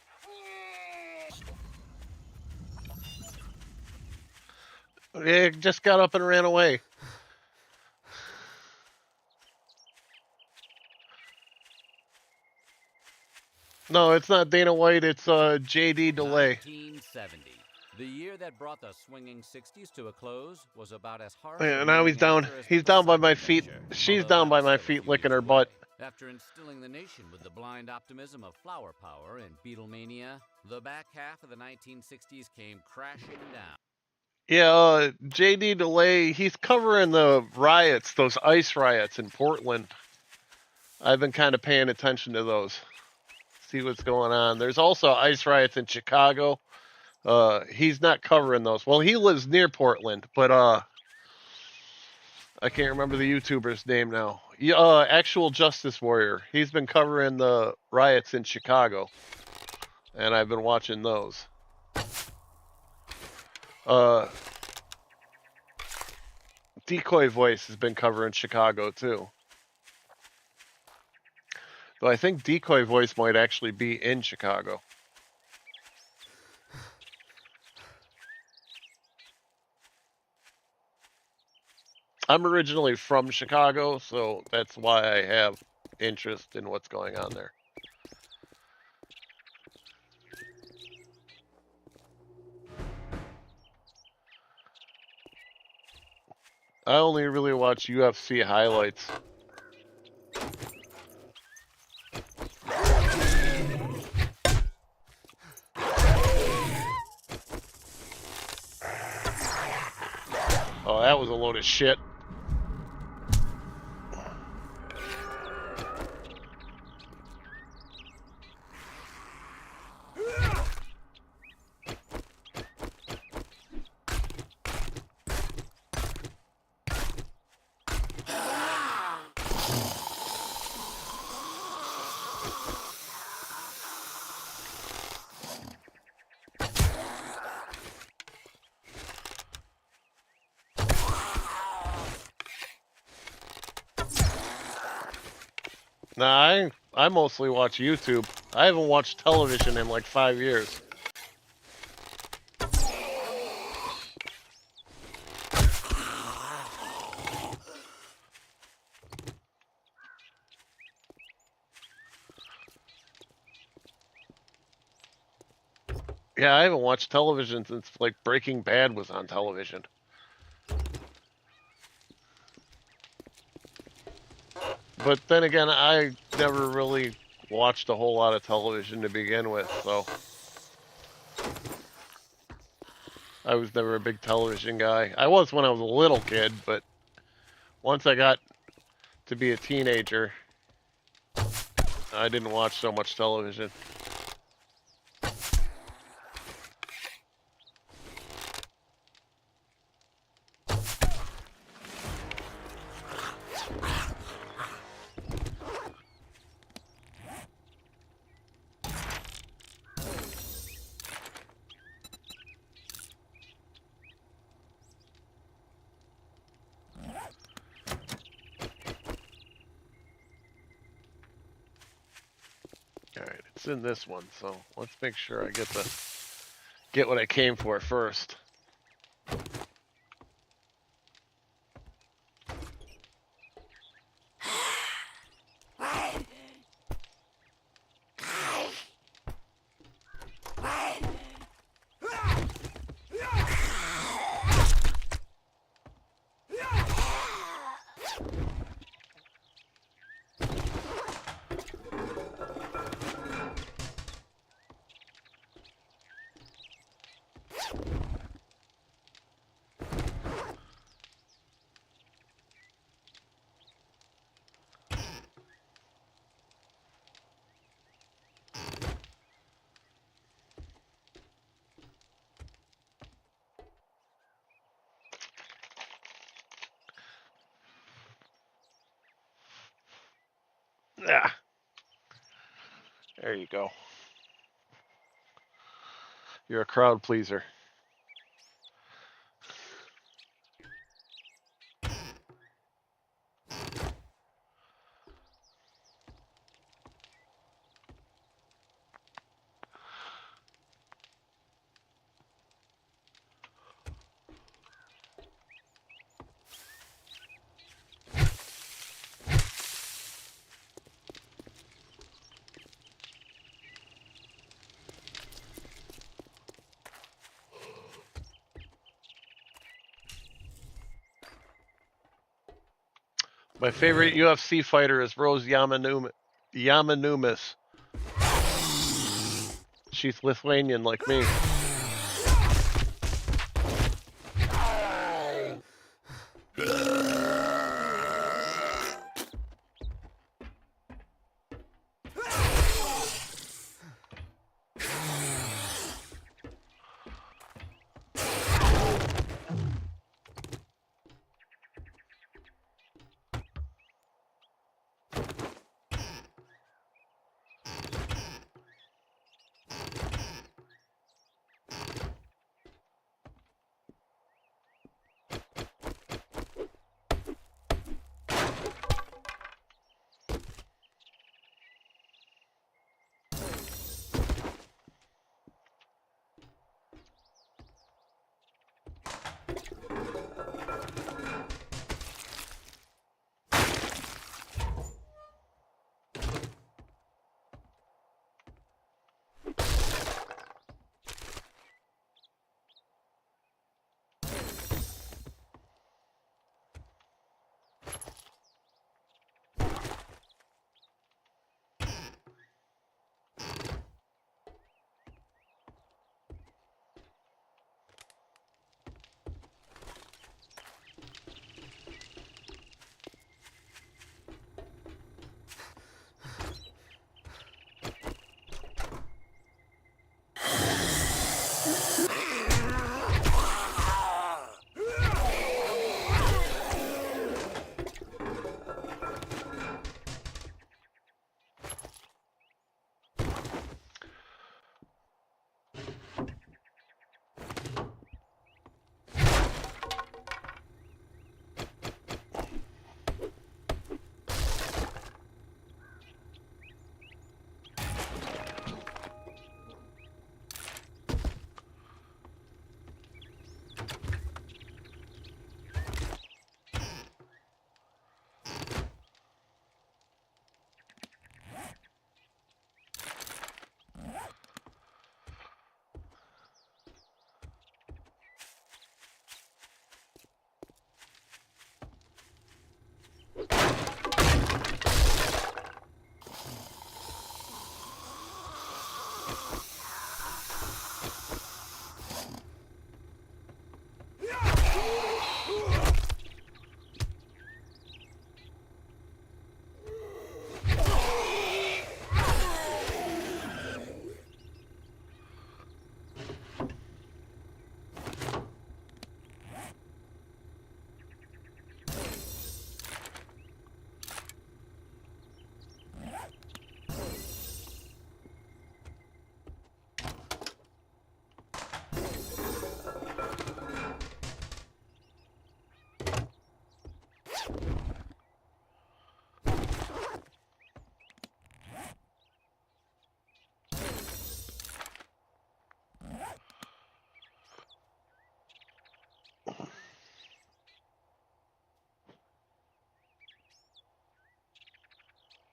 They just got up and ran away. No, it's not Dana White. It's JD Delay. 1970. The year that brought the swinging 60s to a close was about as harsh. Yeah, now he's down. He's down by my feet. She's down by my feet, licking her butt. After instilling the nation with the blind optimism of flower power and Beatlemania, the back half of the 1960s came crashing down. Yeah, JD Delay, he's covering the riots, those ICE riots in Portland. I've been kind of paying attention to those. See what's going on. There's also ICE riots in Chicago. He's not covering those. Well, he lives near Portland, but I can't remember the YouTuber's name now. Actual Justice Warrior. He's been covering the riots in Chicago, and I've been watching those. Decoy Voice has been covering Chicago too. Though I think Decoy Voice might actually be in Chicago. I'm originally from Chicago, so that's why I have interest in what's going on there. I only really watch UFC highlights. Oh, that was a load of shit. Nah, I mostly watch YouTube. I haven't watched television in like 5 years. Yeah, I haven't watched television since like Breaking Bad was on television. But then again, I never really watched a whole lot of television to begin with, so I was never a big television guy. I was when I was a little kid, but once I got to be a teenager, I didn't watch so much television. Alright, it's in this one, so let's make sure I get what I came for first. Ah, there you go. You're a crowd pleaser. My favorite UFC fighter is Rose Yamanumas. She's Lithuanian like me.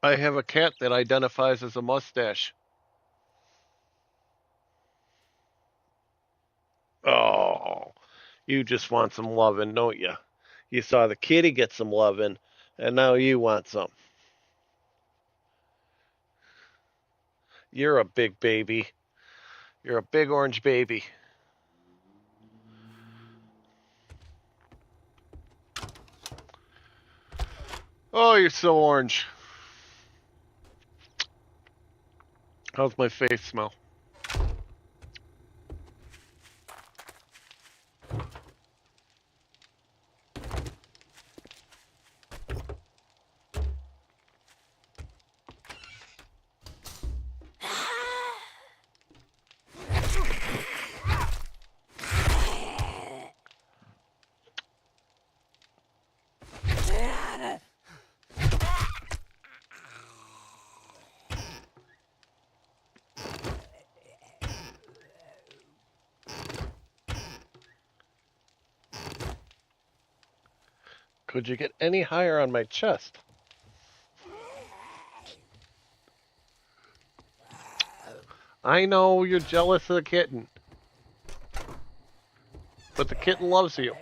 I have a cat that identifies as a mustache. Oh, you just want some loving, don't you? You saw the kitty get some loving, and now you want some. You're a big baby. You're a big orange baby. Oh, you're so orange. How's my face smell? Could you get any higher on my chest? I know you're jealous of the kitten, but the kitten loves you.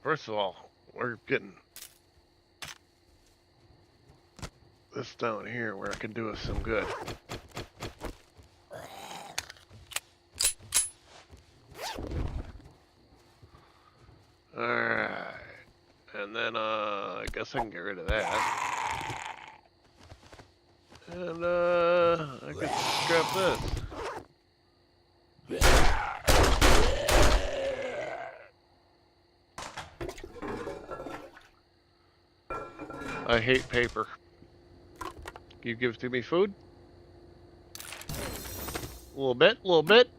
First of all, we're getting this down here where I can do us some good. Alright. And then, I guess I can get rid of that. And, I can scrap this. I hate paper. You give to me food? A little bit, a little bit.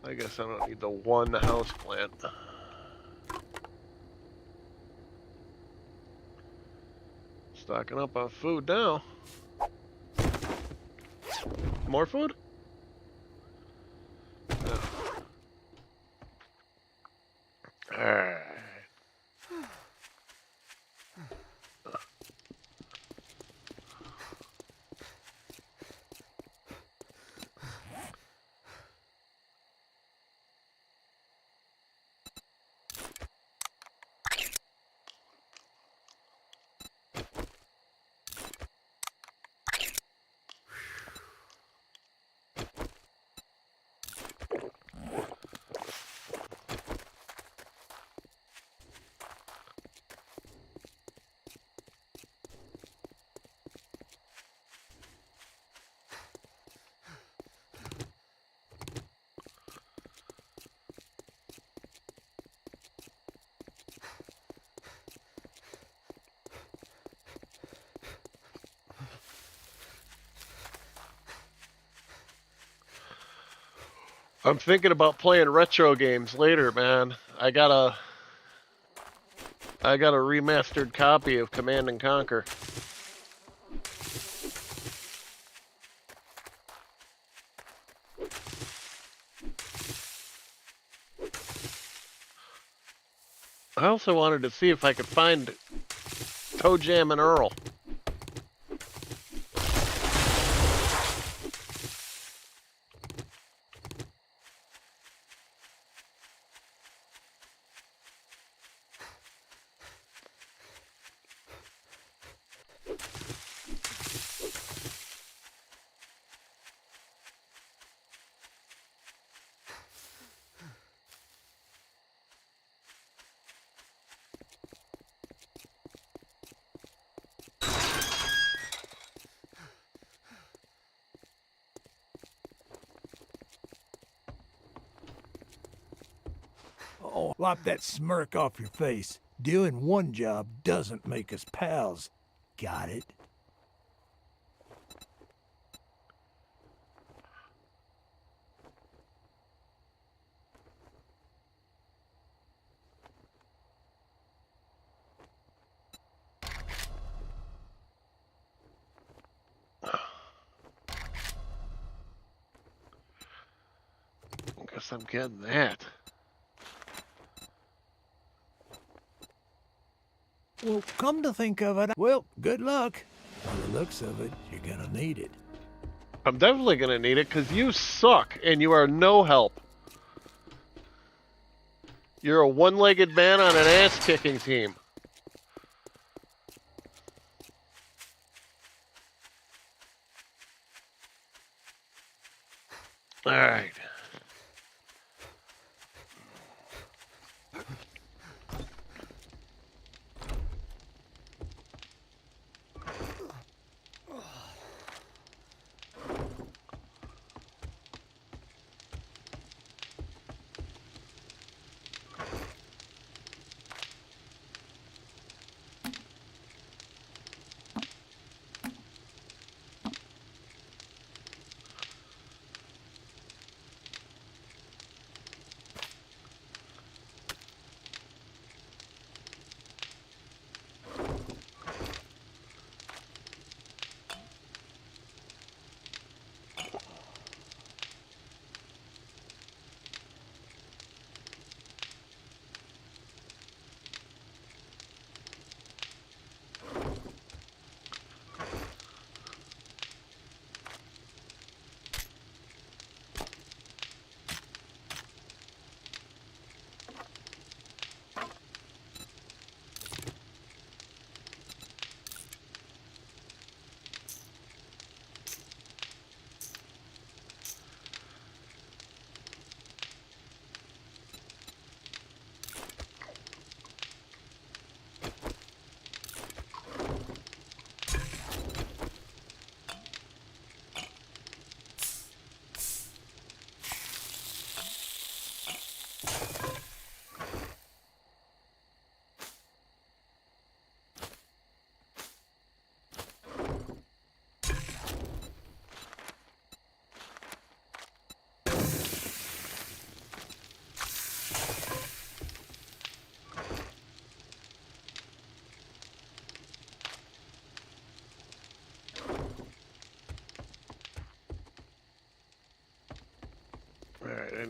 I guess I don't need the one house plant. Stocking up on food now. More food? No. Alright. I'm thinking about playing retro games later, man. I got a remastered copy of Command and Conquer. I also wanted to see if I could find Toe Jam and Earl. Oh, wipe that smirk off your face. Doing one job doesn't make us pals. Got it? Guess I'm getting that. Well, come to think of it, well, good luck. By the looks of it, you're gonna need it. I'm definitely gonna need it because you suck and you are no help. You're a one-legged man on an ass-kicking team. All right.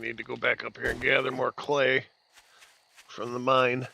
need to go back up here and gather more clay from the mine.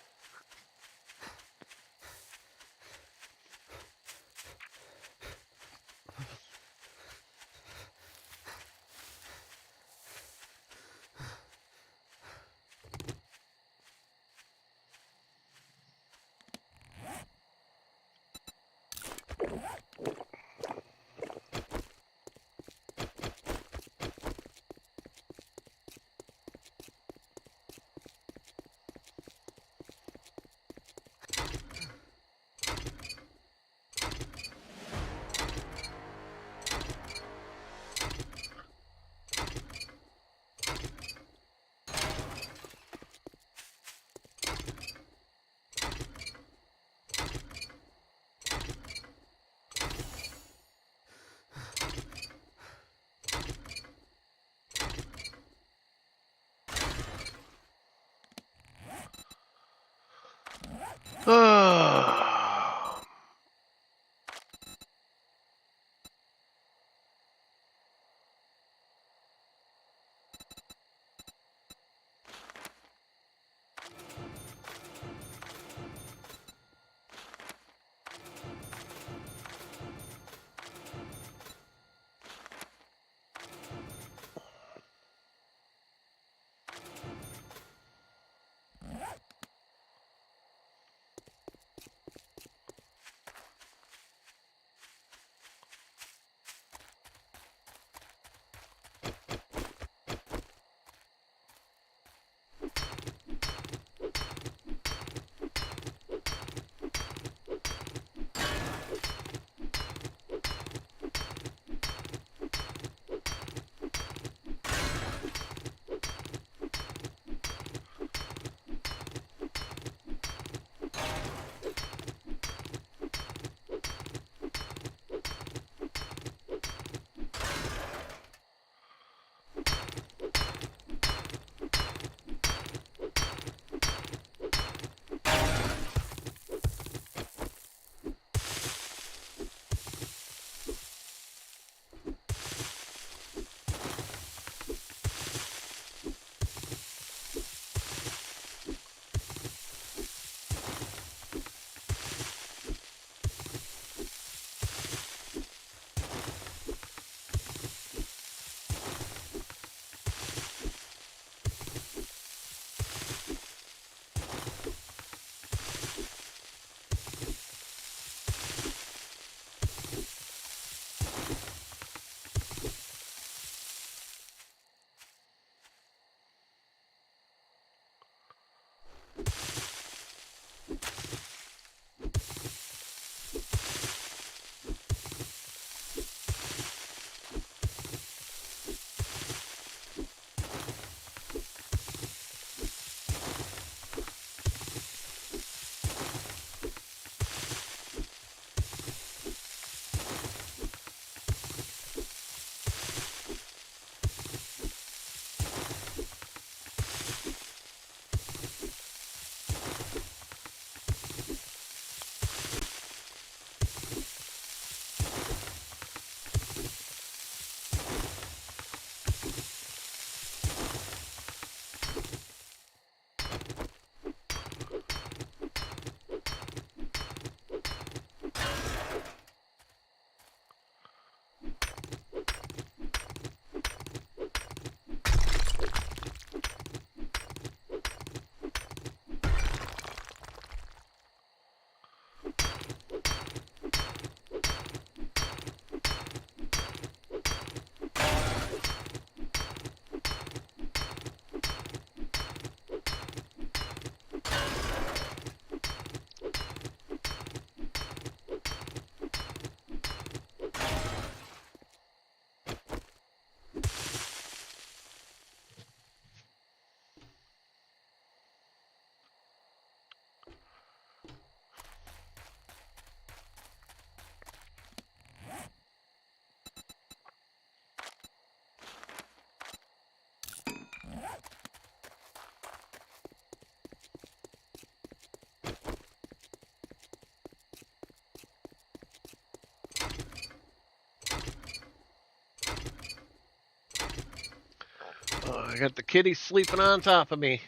I got the kitty sleeping on top of me.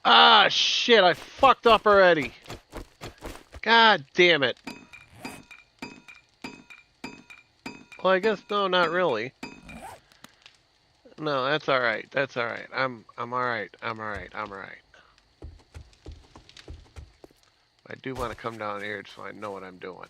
Ah, shit, I fucked up already. God damn it. Well, I guess, no, not really. No, that's alright. That's alright. I'm alright. I'm alright. I'm alright. I do want to come down here so I know what I'm doing.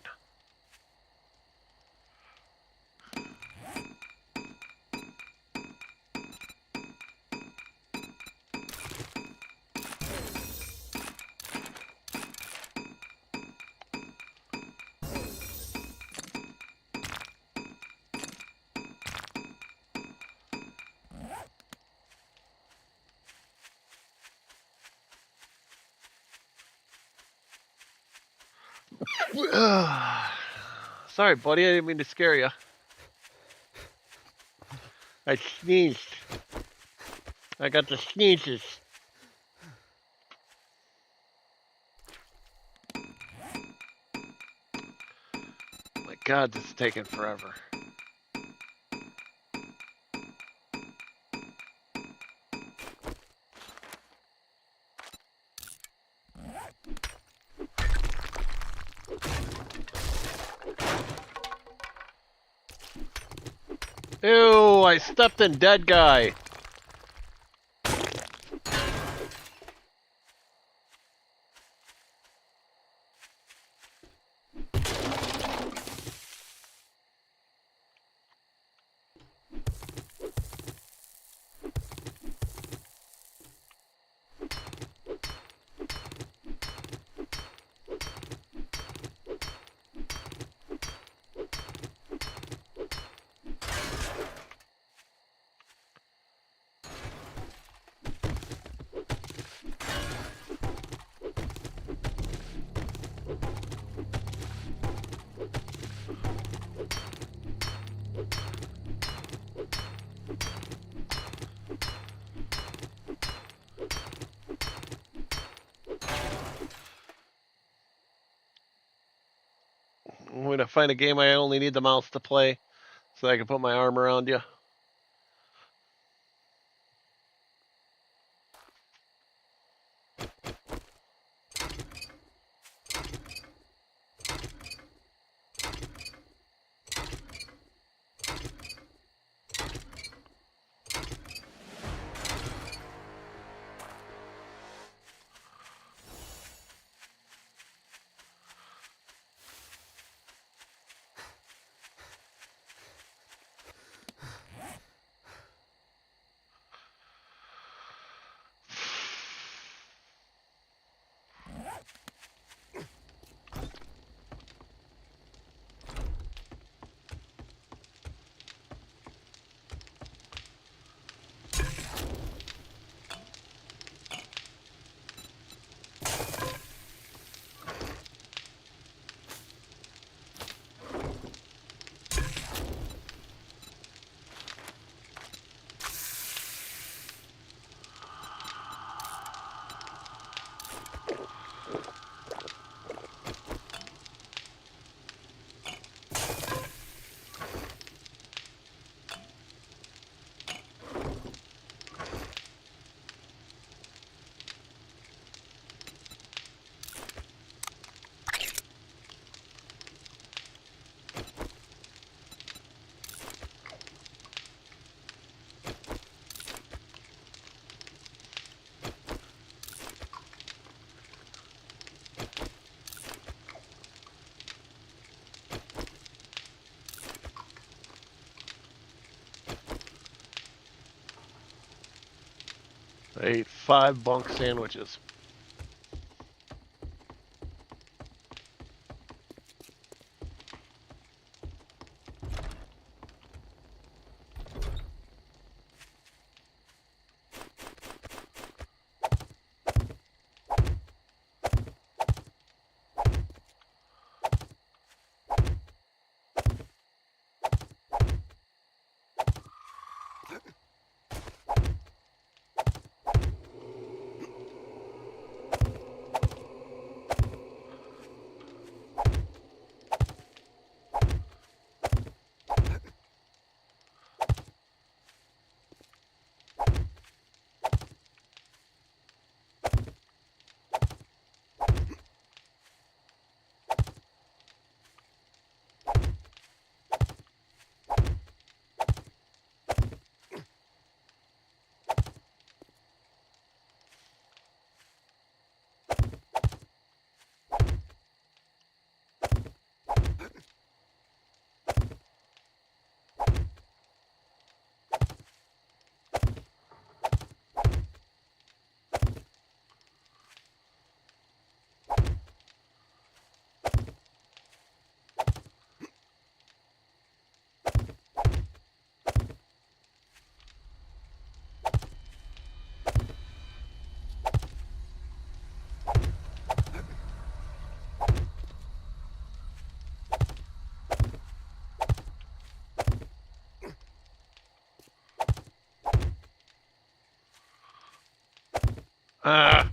Sorry, buddy. I didn't mean to scare you. I sneezed. I got the sneezes. My God, this is taking forever. Ew, I stepped in dead guy. I'm gonna find a game I only need the mouse to play, so I can put my arm around you. I ate 5 bunk sandwiches. Ah.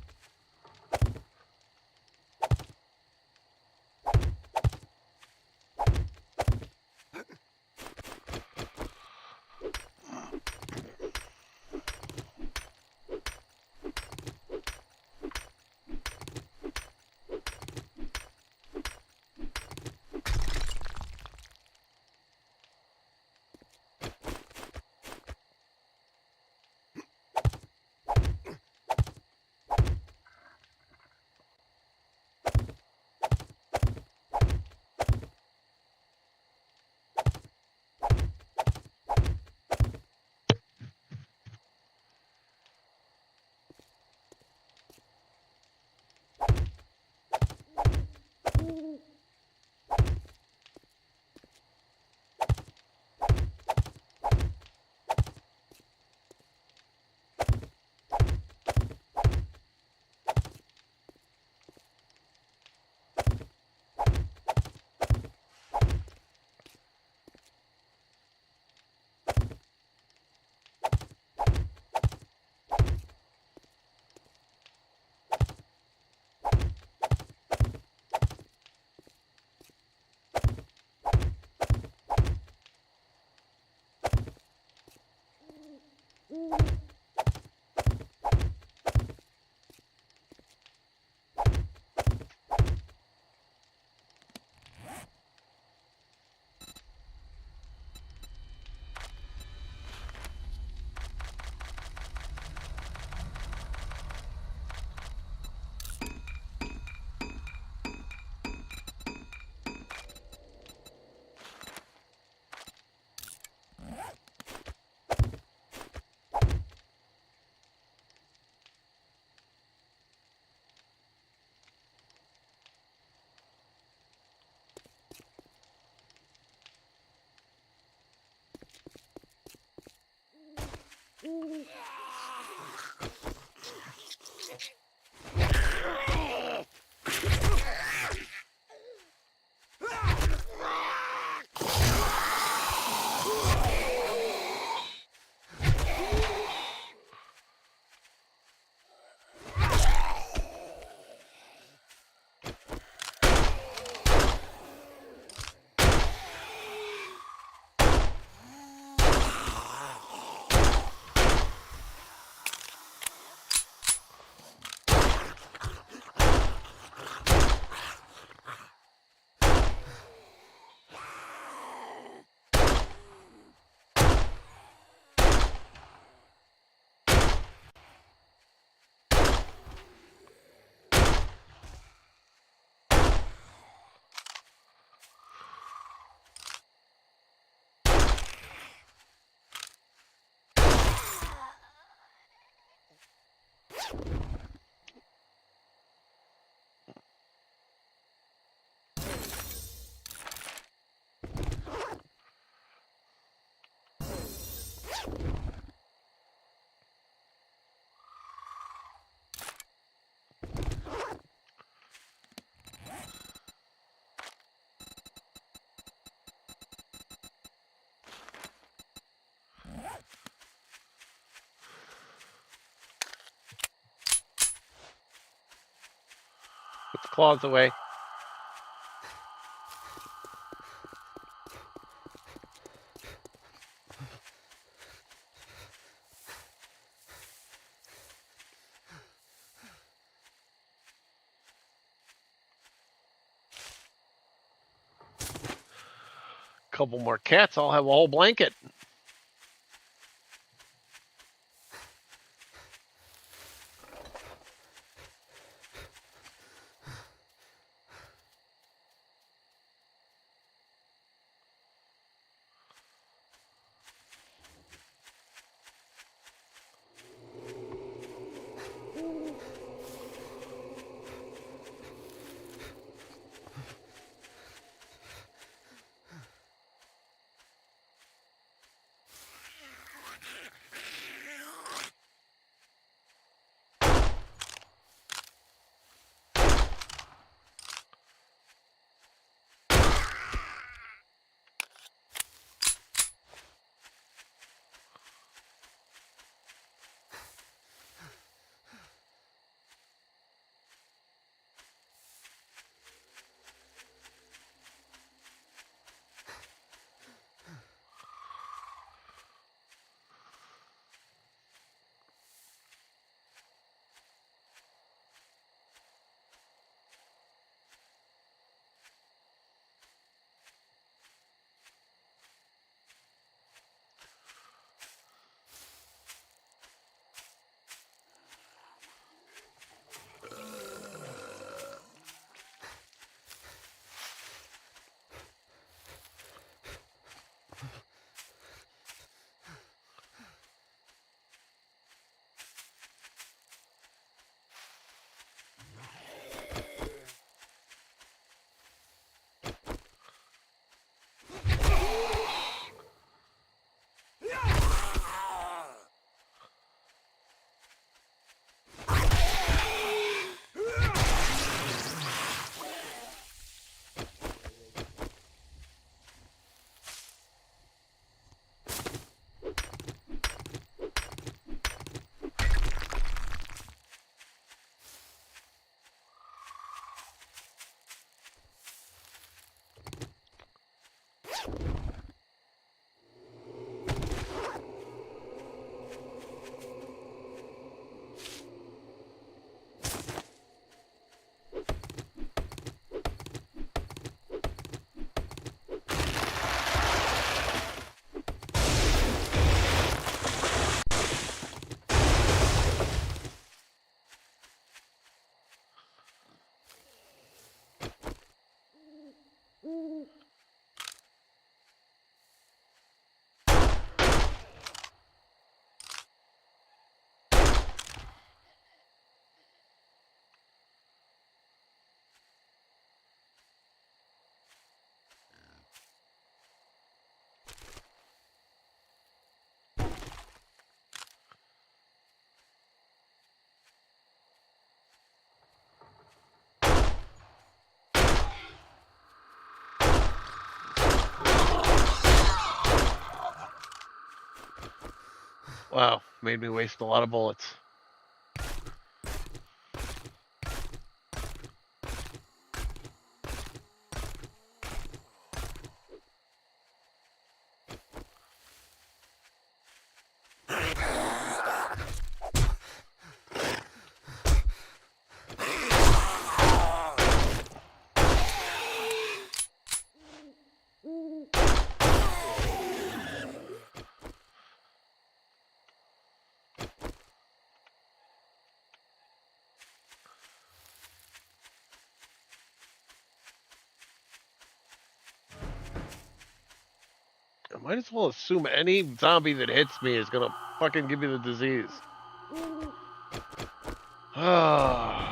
Put the claws away. Couple more cats, I'll have a whole blanket. Wow, made me waste a lot of bullets. I might as well assume any zombie that hits me is gonna fucking give me the disease. Ah.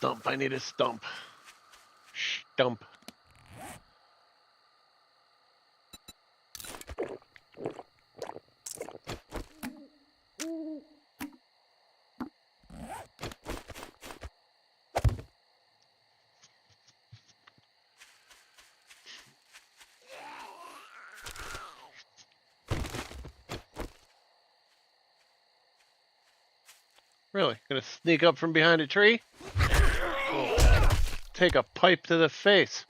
stump. I need a stump. Stump. Really? Gonna sneak up from behind a tree? Take a pipe to the face.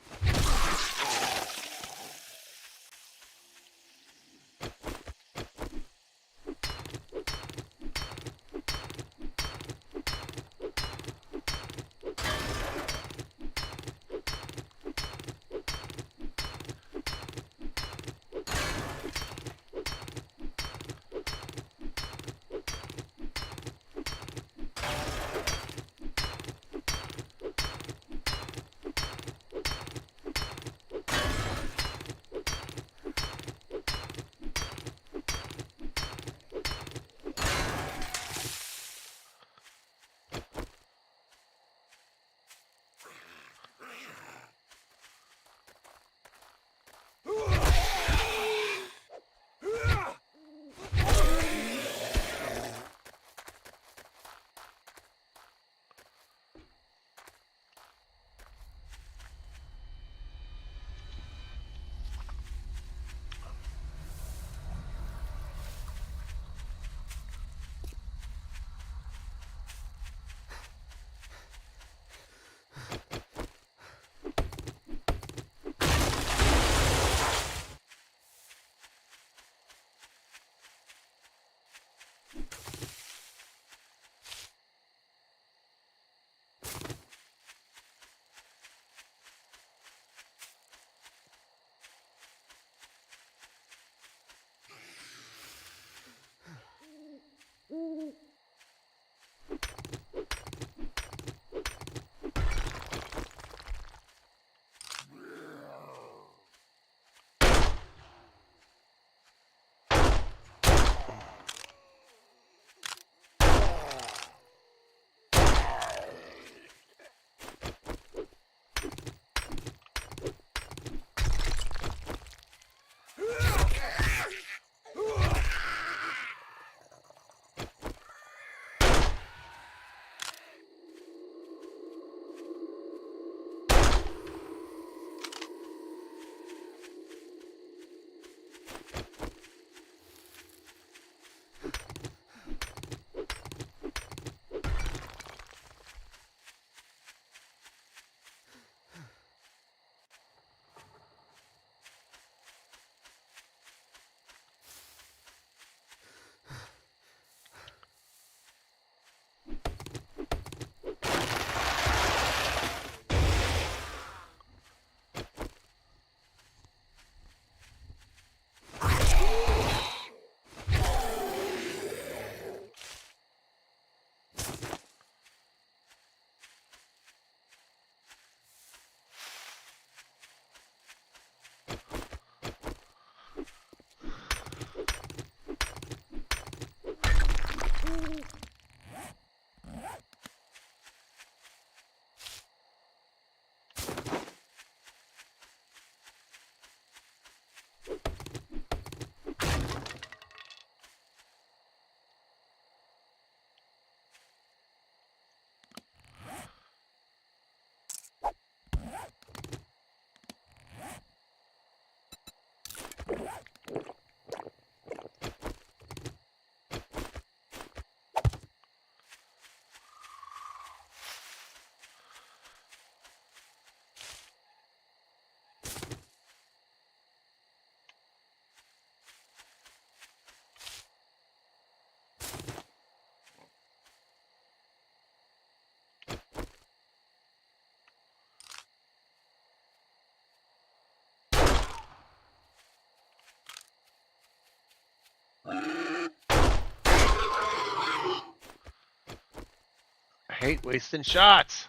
I hate wasting shots.